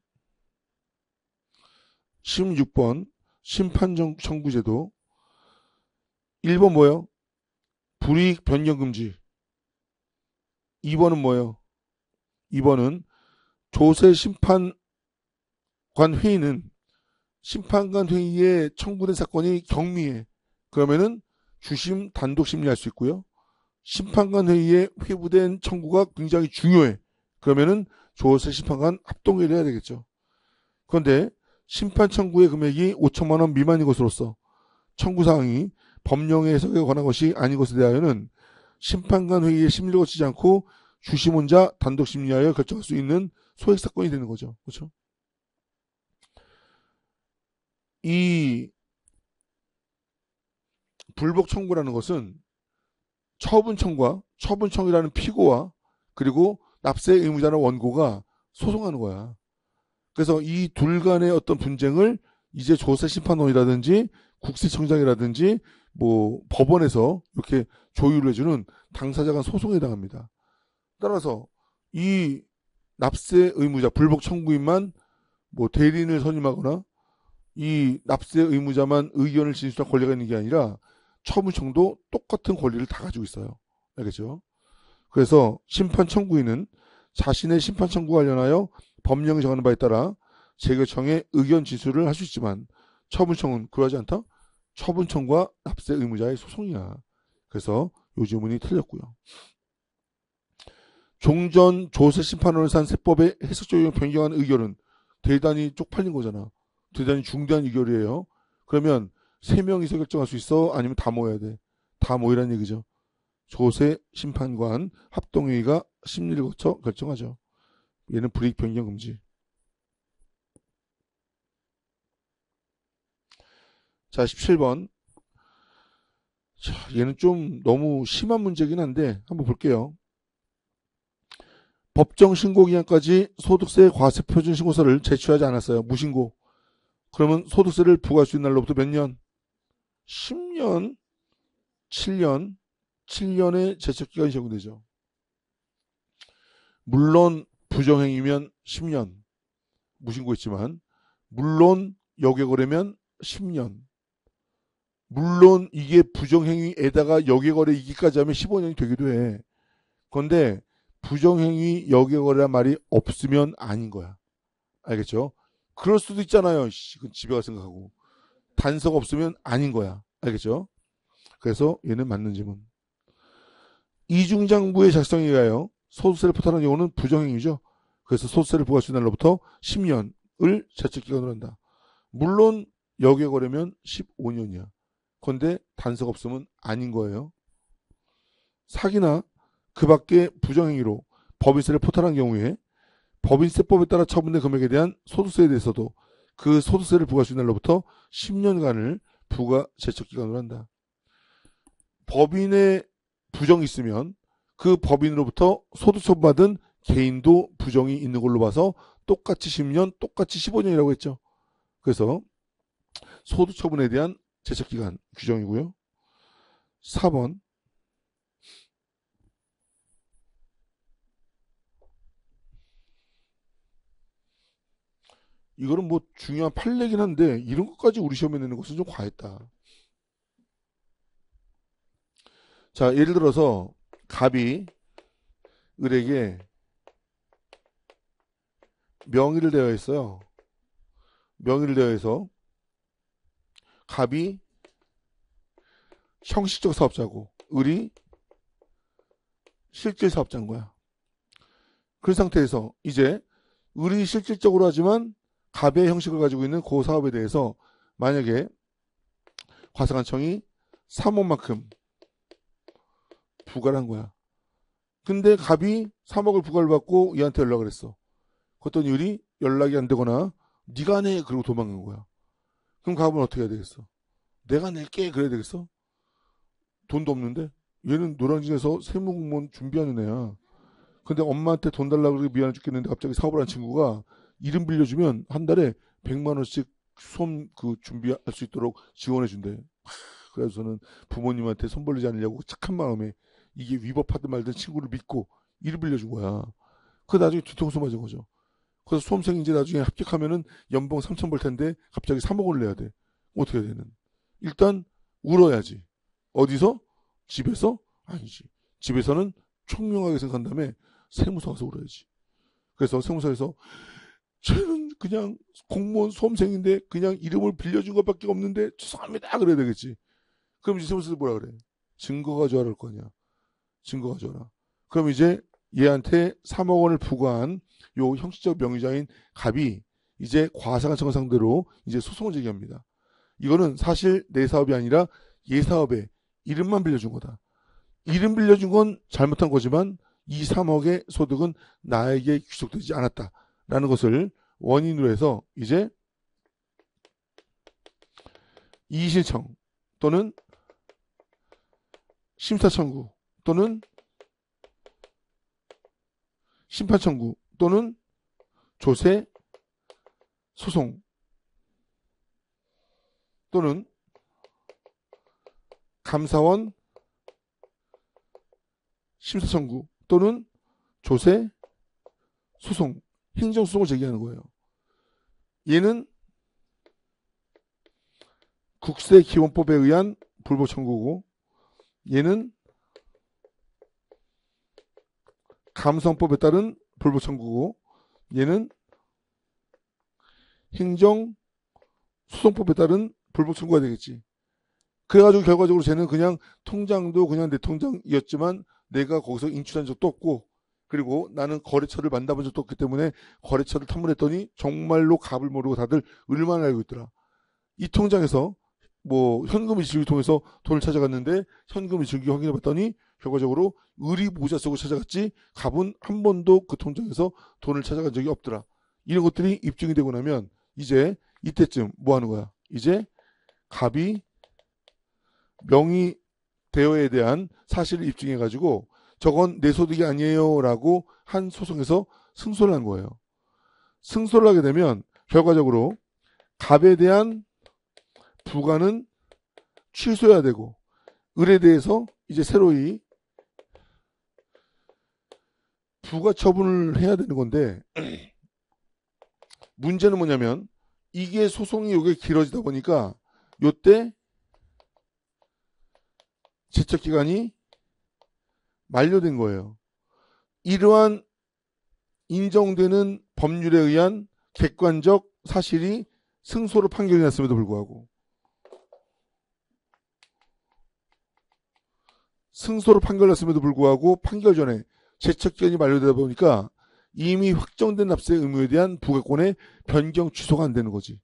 16번 심판 청구제도 1번 뭐예요? 불이익 변경 금지. 2번은 뭐예요? 2번은 조세 심판관 회의는 심판관 회의에 청구된 사건이 경미해. 그러면은 주심 단독 심리할 수 있고요. 심판관 회의에 회부된 청구가 굉장히 중요해. 그러면은 조세 심판관 합동회의를 해야 되겠죠. 그런데 심판 청구의 금액이 5천만 원 미만인 것으로서 청구 사항이 법령의 해석에 관한 것이 아닌 것에 대하여는 심판관 회의에 심리를 거치지 않고 주심 혼자 단독 심리하여 결정할 수 있는 소액 사건이 되는 거죠. 그렇죠? 이 불복 청구라는 것은 처분 청구와 처분 청이라는 피고와 그리고 납세 의무자나 원고가 소송하는 거야. 그래서 이 둘 간의 어떤 분쟁을 이제 조세심판원이라든지 국세청장이라든지 뭐 법원에서 이렇게 조율을 해주는 당사자 간 소송에 해당합니다. 따라서 이 납세 의무자, 불복 청구인만 뭐 대리인을 선임하거나 이 납세 의무자만 의견을 진술할 권리가 있는 게 아니라 처분청도 똑같은 권리를 다 가지고 있어요. 알겠죠? 그래서 심판 청구인은 자신의 심판 청구 관련하여 법령이 정하는 바에 따라 재결청에 의견 진술을 할 수 있지만 처분청은 그러하지 않다? 처분청과 납세 의무자의 소송이야. 그래서 요 지문이 틀렸고요. 종전 조세심판원을 산 세법의 해석적용 변경한 의결은 대단히 쪽팔린 거잖아. 대단히 중대한 의결이에요. 그러면 3명이서 결정할 수 있어? 아니면 다 모여야 돼? 다 모이란 얘기죠. 조세심판관 합동회의가 심리를 거쳐 결정하죠. 얘는 불이익 변경 금지. 자, 17번. 자, 얘는 좀 너무 심한 문제긴 한데 한번 볼게요. 법정 신고 기간까지 소득세 과세 표준 신고서를 제출하지 않았어요. 무신고. 그러면 소득세를 부과할 수 있는 날로부터 몇 년? 10년, 7년, 7년의 제척기간이 적용되죠. 물론 부정행위면 10년 무신고했지만 물론 역외거래면 10년 물론 이게 부정행위에다가 역외거래이기까지 하면 15년이 되기도 해. 그런데 부정행위 역외거래란 말이 없으면 아닌 거야. 알겠죠? 그럴 수도 있잖아요. 집에 갈 생각하고. 단서가 없으면 아닌 거야. 알겠죠? 그래서 얘는 맞는 질문. 이중장부의 작성에 의하여 소득세를 포탈한 경우는 부정행위죠. 그래서 소득세를 부과할 수 있는 날로부터 10년을 제척기간으로 한다. 물론 역외거래면 15년이야. 그런데 단서가 없으면 아닌 거예요. 사기나 그 밖의 부정행위로 법인세를 포탈한 경우에 법인세법에 따라 처분된 금액에 대한 소득세에 대해서도 그 소득세를 부과할 수 있는 날로부터 10년간을 부과 제척기간으로 한다. 법인의 부정이 있으면 그 법인으로부터 소득 처분받은 개인도 부정이 있는 걸로 봐서 똑같이 10년, 똑같이 15년이라고 했죠. 그래서 소득 처분에 대한 제척기간 규정이고요. 4번. 이거는 뭐 중요한 판례긴 한데 이런 것까지 우리 시험에 내는 것은 좀 과했다. 자, 예를 들어서 갑이 을에게 명의를 대여 했어요. 명의를 대여해서 갑이 형식적 사업자고 을이 실질 사업자인 거야. 그런 상태에서 이제 을이 실질적으로 하지만 갑의 형식을 가지고 있는 그 사업에 대해서 만약에 과세관청이 3억만큼 부과를 한 거야. 근데 갑이 3억을 부과를 받고 얘한테 연락을 했어. 그랬더니 을이 연락이 안 되거나 네가 내 그러고 도망간 거야. 그럼 갑은 어떻게 해야 되겠어? 내가 낼게 그래야 되겠어? 돈도 없는데? 얘는 노량진에서 세무공무원 준비하는 애야. 근데 엄마한테 돈 달라고 그러고 미안해 죽겠는데 갑자기 사업을 한 친구가 이름 빌려주면 한 달에 100만 원씩 수험 준비할 수 있도록 지원해 준대. 그래서 저는 부모님한테 손 벌리지 않으려고 착한 마음에 이게 위법하든 말든 친구를 믿고 이름 빌려준 거야. 그 나중에 뒤통수 맞은 거죠. 그래서 수험생이 이제 나중에 합격하면은 연봉 3천 벌 텐데 갑자기 3억을 내야 돼. 어떻게 해야 되는? 일단 울어야지. 어디서? 집에서? 아니지. 집에서는 총명하게 생각한 다음에 세무서 가서 울어야지. 그래서 세무서에서 쟤는 그냥 공무원 수험생인데 그냥 이름을 빌려준 것밖에 없는데 죄송합니다 그래야 되겠지. 그럼 이제 세무서에서 뭐라 그래? 증거 가져와라 할 거냐. 증거 가져와라. 그럼 이제 얘한테 3억 원을 부과한 요 형식적 명의자인 갑이 이제 과세관청 상대로 이제 소송을 제기합니다. 이거는 사실 내 사업이 아니라 얘 사업에 이름만 빌려준 거다. 이름 빌려준 건 잘못한 거지만 이 3억의 소득은 나에게 귀속되지 않았다라는 것을 원인으로 해서 이제 이의신청 또는 심사청구 또는 심판 청구 또는 조세 소송 또는 감사원 심사 청구 또는 조세 소송, 행정소송을 제기하는 거예요. 얘는 국세기원법에 의한 불법 청구고, 얘는 감사원법에 따른 불법 청구고, 얘는 행정소송법에 따른 불법 청구가 되겠지. 그래가지고 결과적으로 쟤는 그냥 통장도 그냥 내 통장이었지만 내가 거기서 인출한 적도 없고, 그리고 나는 거래처를 만나본 적도 없기 때문에 거래처를 탐문했더니 정말로 값을 모르고 다들 얼마나 알고 있더라. 이 통장에서 뭐 현금 이체를 통해서 돈을 찾아갔는데 현금 이체기 확인해봤더니 결과적으로 의리 모자 쓰고 찾아갔지 갑은 한 번도 그 통장에서 돈을 찾아간 적이 없더라. 이런 것들이 입증이 되고 나면 이제 이때쯤 뭐 하는 거야? 이제 갑이 명의대여에 대한 사실을 입증해가지고 저건 내 소득이 아니에요 라고 한 소송에서 승소를 한 거예요. 승소를 하게 되면 결과적으로 갑에 대한 부과는 취소해야 되고 을에 대해서 이제 새로이 부과 처분을 해야 되는 건데 문제는 뭐냐면 이게 소송이 요게 길어지다 보니까 요때 제척기간이 만료된 거예요. 이러한 인정되는 법률에 의한 객관적 사실이 승소로 판결이 났음에도 불구하고 판결 전에 제척기간이 만료되다 보니까 이미 확정된 납세 의무에 대한 부과권의 변경 취소가 안 되는 거지.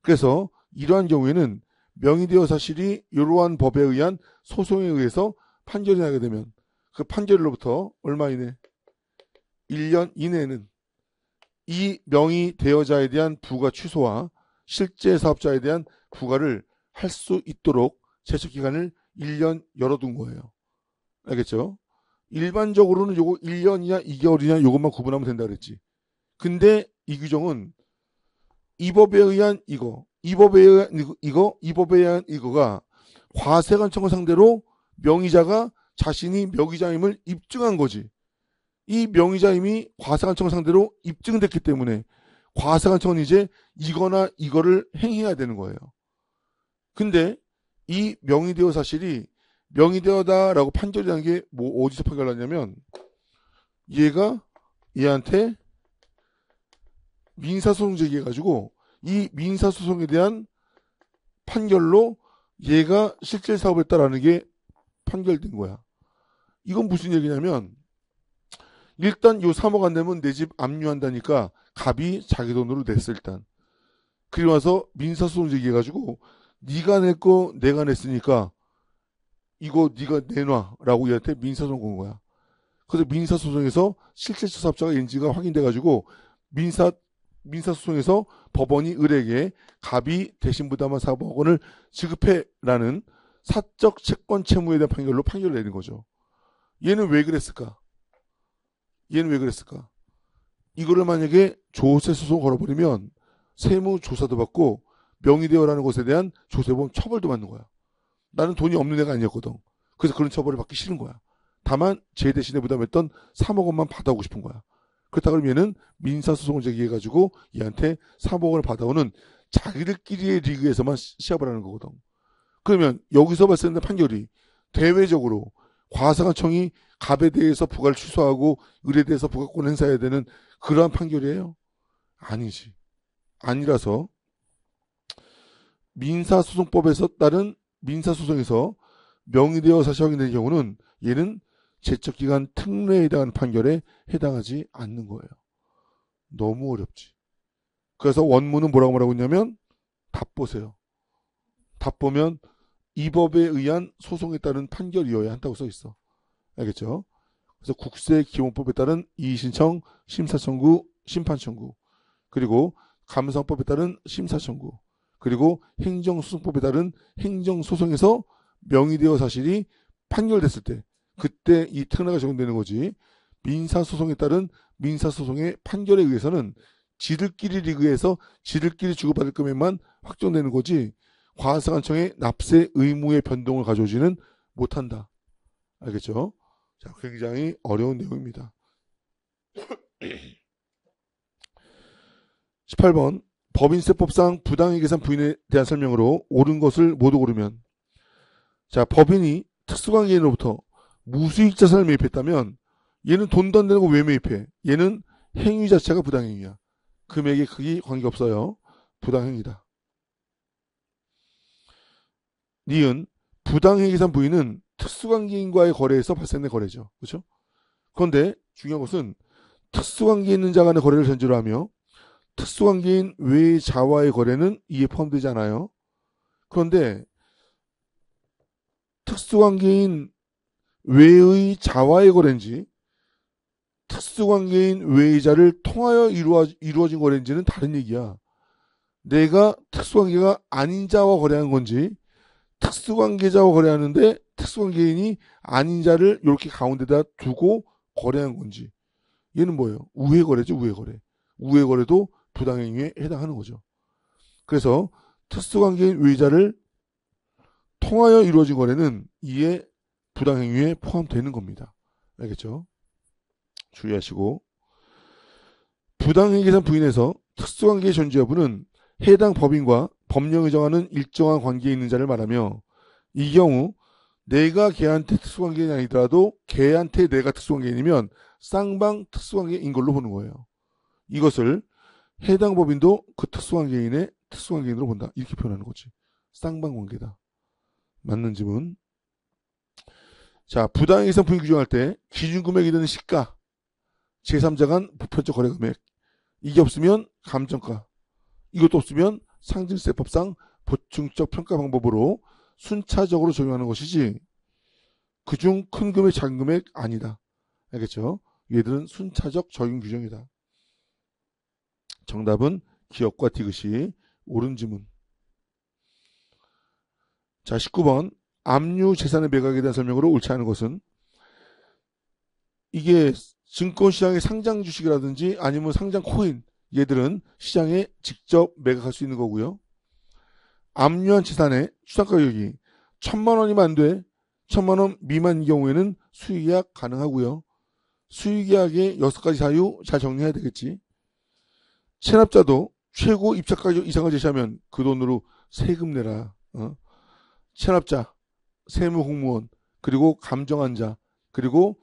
그래서 이러한 경우에는 명의대여 사실이 이러한 법에 의한 소송에 의해서 판결이 나게 되면 그 판결로부터 얼마 이내? 1년 이내에는 이 명의대여자에 대한 부과 취소와 실제 사업자에 대한 부과를 할 수 있도록 제척기간을 1년 열어둔 거예요. 알겠죠? 일반적으로는 요거 1년이냐 2개월이냐 요것만 구분하면 된다 그랬지. 근데 이 규정은 이 법에 의한 이거가 과세관청을 상대로 명의자가 자신이 명의자임을 입증한 거지. 이 명의자임이 과세관청을 상대로 입증됐기 때문에 과세관청은 이제 이거나 이거를 행해야 되는 거예요. 근데 이 명의대여 사실이 명의대여다라고 판결이 난 게 뭐 어디서 판결났냐면 얘가 얘한테 민사소송 제기해가지고 이 민사소송에 대한 판결로 얘가 실질 사업을 했다라는 게 판결된 거야. 이건 무슨 얘기냐면 일단 요 3억 안 내면 내 집 압류한다니까 갑이 자기 돈으로 냈어 일단. 그리고 와서 민사소송 제기해가지고 네가 냈고 내가 냈으니까 이거 네가 내놔라고 얘한테 민사소송 건 거야. 그래서 민사소송에서 실질적 사업자가 인지가 확인돼가지고 민사소송에서 법원이 을에게 갑이 대신 부담한 4억 원을 지급해라는 사적 채권 채무에 대한 판결로 판결을 내린 거죠. 얘는 왜 그랬을까? 이거를 만약에 조세 소송 걸어버리면 세무조사도 받고 명의대여라는 것에 대한 조세보험 처벌도 받는 거야. 나는 돈이 없는 애가 아니었거든. 그래서 그런 처벌을 받기 싫은 거야. 다만 제 대신에 부담했던 3억 원만 받아오고 싶은 거야. 그렇다 그러면 얘는 민사소송을 제기해가지고 얘한테 3억 원을 받아오는 자기들끼리의 리그에서만 시합을 하는 거거든. 그러면 여기서 발생된 판결이 대외적으로 과세관청이 갑에 대해서 부과를 취소하고 을에 대해서 부과권 행사해야 되는 그러한 판결이에요? 아니지. 아니라서 민사소송법에서 따른 민사소송에서 명의대여 사실 확인된 경우는 얘는 제척기간 특례에 대한 판결에 해당하지 않는 거예요. 너무 어렵지. 그래서 원문은 뭐라고 말하고 있냐면 답 보세요. 답 보면 이 법에 의한 소송에 따른 판결이어야 한다고 써 있어. 알겠죠? 그래서 국세기원법에 따른 이의신청, 심사청구, 심판청구, 그리고 감사원법에 따른 심사청구, 그리고 행정소송법에 따른 행정소송에서 명의대여 사실이 판결됐을 때 그때 이 특례가 적용되는 거지. 민사소송에 따른 민사소송의 판결에 의해서는 지들끼리 리그에서 지들끼리 주고받을 금액만 확정되는 거지 과세관청의 납세 의무의 변동을 가져오지는 못한다. 알겠죠? 자, 굉장히 어려운 내용입니다. 18번 법인세법상 부당의 계산 부인에 대한 설명으로 옳은 것을 모두 고르면 자, 법인이 특수관계인으로부터 무수익 자산을 매입했다면 얘는 돈도 안 되는 거 왜 매입해? 얘는 행위 자체가 부당행위야. 금액의 크기 관계없어요. 부당행위다. 니은 부당행위 계산 부인은 특수관계인과의 거래에서 발생된 거래죠. 그렇죠? 그런데 중요한 것은 특수관계에 있는 자 간의 거래를 전제로 하며 특수관계인 외의 자와의 거래는 이에 포함되지 않아요. 그런데 특수관계인 외의 자와의 거래인지 특수관계인 외의 자를 통하여 이루어진 거래인지는 다른 얘기야. 내가 특수관계가 아닌 자와 거래하는 건지 특수관계자와 거래하는데 특수관계인이 아닌 자를 이렇게 가운데다 두고 거래한 건지 얘는 뭐예요? 우회거래죠. 우회거래. 우회거래도 부당행위에 해당하는 거죠. 그래서 특수관계인 외자를 통하여 이루어진 거래는 이에 부당행위에 포함되는 겁니다. 알겠죠? 주의하시고 부당행위 계산 부인에서 특수관계의 존재 여부는 해당 법인과 법령이 정하는 일정한 관계에 있는 자를 말하며 이 경우 내가 걔한테 특수관계인이 아니더라도 걔한테 내가 특수관계인이면 쌍방 특수관계인 걸로 보는 거예요. 이것을 해당 법인도 그 특수관계인의 특수관계인으로 본다. 이렇게 표현하는 거지. 쌍방관계다. 맞는 지문. 자, 부당행위상 부인 규정할 때 기준금액이 되는 시가, 제3자 간 보편적 거래금액, 이게 없으면 감정가, 이것도 없으면 상증세법상 보충적 평가 방법으로 순차적으로 적용하는 것이지 그중 큰 금액, 작은 금액 아니다. 알겠죠? 얘들은 순차적 적용 규정이다. 정답은 기억과 디귿이 옳은 지문. 자, 19번 압류 재산의 매각에 대한 설명으로 옳지 않은 것은 이게 증권시장의 상장 주식이라든지 아니면 상장 코인 얘들은 시장에 직접 매각할 수 있는 거고요. 압류한 재산의 추산가격이 1,000만 원이면 안 돼. 1,000만 원 미만인 경우에는 수익계약 가능하고요. 수익계약의 6가지 사유 잘 정리해야 되겠지. 체납자도 최고 입찰가격 이상을 제시하면 그 돈으로 세금 내라. 체납자, 세무공무원, 그리고 감정환자, 그리고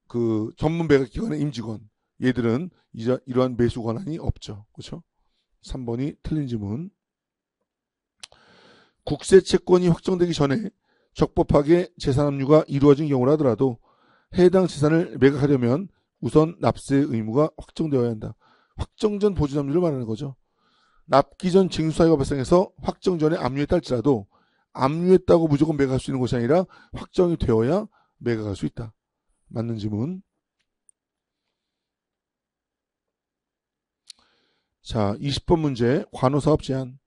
그 전문 매각기관의 임직원, 얘들은 이러한 매수 권한이 없죠. 그렇죠? 3번이 틀린 지문. 국세 채권이 확정되기 전에 적법하게 재산 압류가 이루어진 경우라 하더라도 해당 재산을 매각하려면 우선 납세 의무가 확정되어야 한다. 확정 전 보존 압류를 말하는 거죠. 납기 전 징수사유가 발생해서 확정 전에 압류했다 할지라도 압류했다고 무조건 매각할 수 있는 것이 아니라 확정이 되어야 매각할 수 있다. 맞는 지문. 자, 20번 문제 관호사업 제한.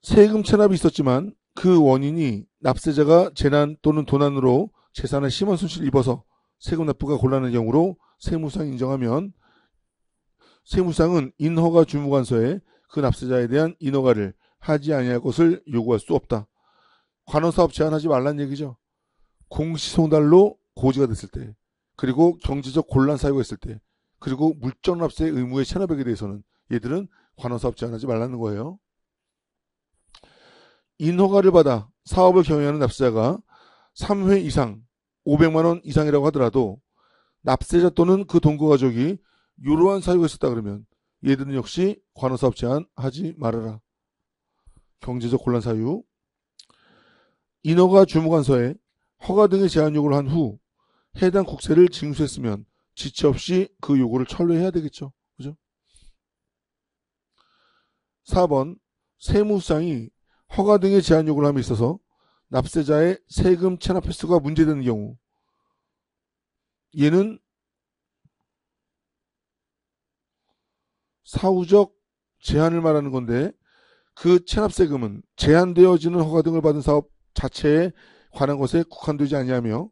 세금 체납이 있었지만 그 원인이 납세자가 재난 또는 도난으로 재산에 심한 손실을 입어서 세금 납부가 곤란한 경우로 세무상 인정하면 세무상은 인허가 주무관서에 그 납세자에 대한 인허가를 하지 아니할 것을 요구할 수 없다. 관호사업 제한하지 말란 얘기죠. 공시송달로 고지가 됐을 때, 그리고 경제적 곤란 사유가 있을 때, 그리고 물적 납세 의무의 체납액에 대해서는 얘들은 관호사업 제한하지 말라는 거예요. 인허가를 받아 사업을 경영하는 납세자가 3회 이상 500만 원 이상이라고 하더라도 납세자 또는 그 동거 가족이 이러한 사유가 있었다 그러면 얘들은 역시 관호사업 제한하지 말아라. 경제적 곤란 사유. 인허가 주무관서에 허가 등의 제한 요구를 한 후 해당 국세를 징수했으면 지체 없이 그 요구를 철회해야 되겠죠. 그죠? 4번 세무상이 허가 등의 제한 요구를 함에 있어서 납세자의 세금 체납 횟수가 문제되는 경우 얘는 사후적 제한을 말하는 건데 그 체납세금은 제한되어지는 허가 등을 받은 사업 자체에 관한 것에 국한되지 아니하며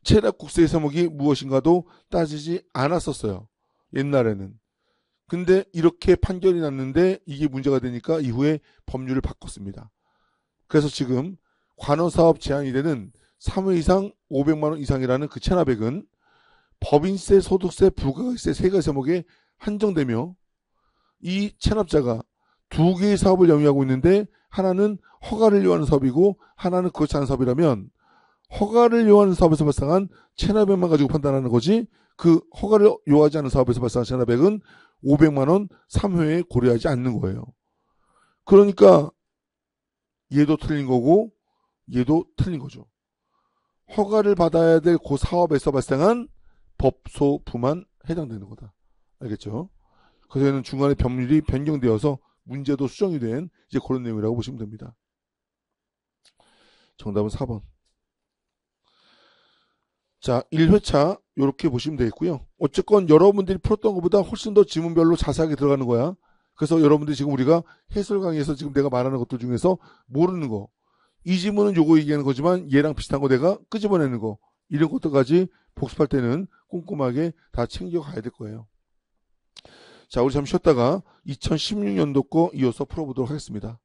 체납 국세의 세목이 무엇인가도 따지지 않았었어요. 옛날에는. 근데 이렇게 판결이 났는데 이게 문제가 되니까 이후에 법률을 바꿨습니다. 그래서 지금 관원사업 제한이 되는 3회 이상 500만 원 이상이라는 그 체납액은 법인세, 소득세, 부가세 세 가지 세목에 한정되며 이 체납자가 두 개의 사업을 영위하고 있는데 하나는 허가를 요하는 사업이고 하나는 그렇지 않은 사업이라면 허가를 요하는 사업에서 발생한 체납액만 가지고 판단하는 거지 그 허가를 요하지 않은 사업에서 발생한 체납액은 500만 원 3회에 고려하지 않는 거예요. 그러니까 얘도 틀린 거고 얘도 틀린 거죠. 허가를 받아야 될 그 사업에서 발생한 법소부만 해당되는 거다. 알겠죠? 그래서 얘는 중간에 법률이 변경되어서 문제도 수정이 된 이제 그런 내용이라고 보시면 됩니다. 정답은 4번. 자, 1회차 이렇게 보시면 되겠고요. 어쨌건 여러분들이 풀었던 것보다 훨씬 더 지문별로 자세하게 들어가는 거야. 그래서 여러분들이 지금 우리가 해설 강의에서 지금 내가 말하는 것들 중에서 모르는 거, 이 지문은 요거 얘기하는 거지만 얘랑 비슷한 거 내가 끄집어내는 거, 이런 것들까지 복습할 때는 꼼꼼하게 다 챙겨가야 될 거예요. 자, 우리 잠시 쉬었다가 2016년도 거 이어서 풀어보도록 하겠습니다.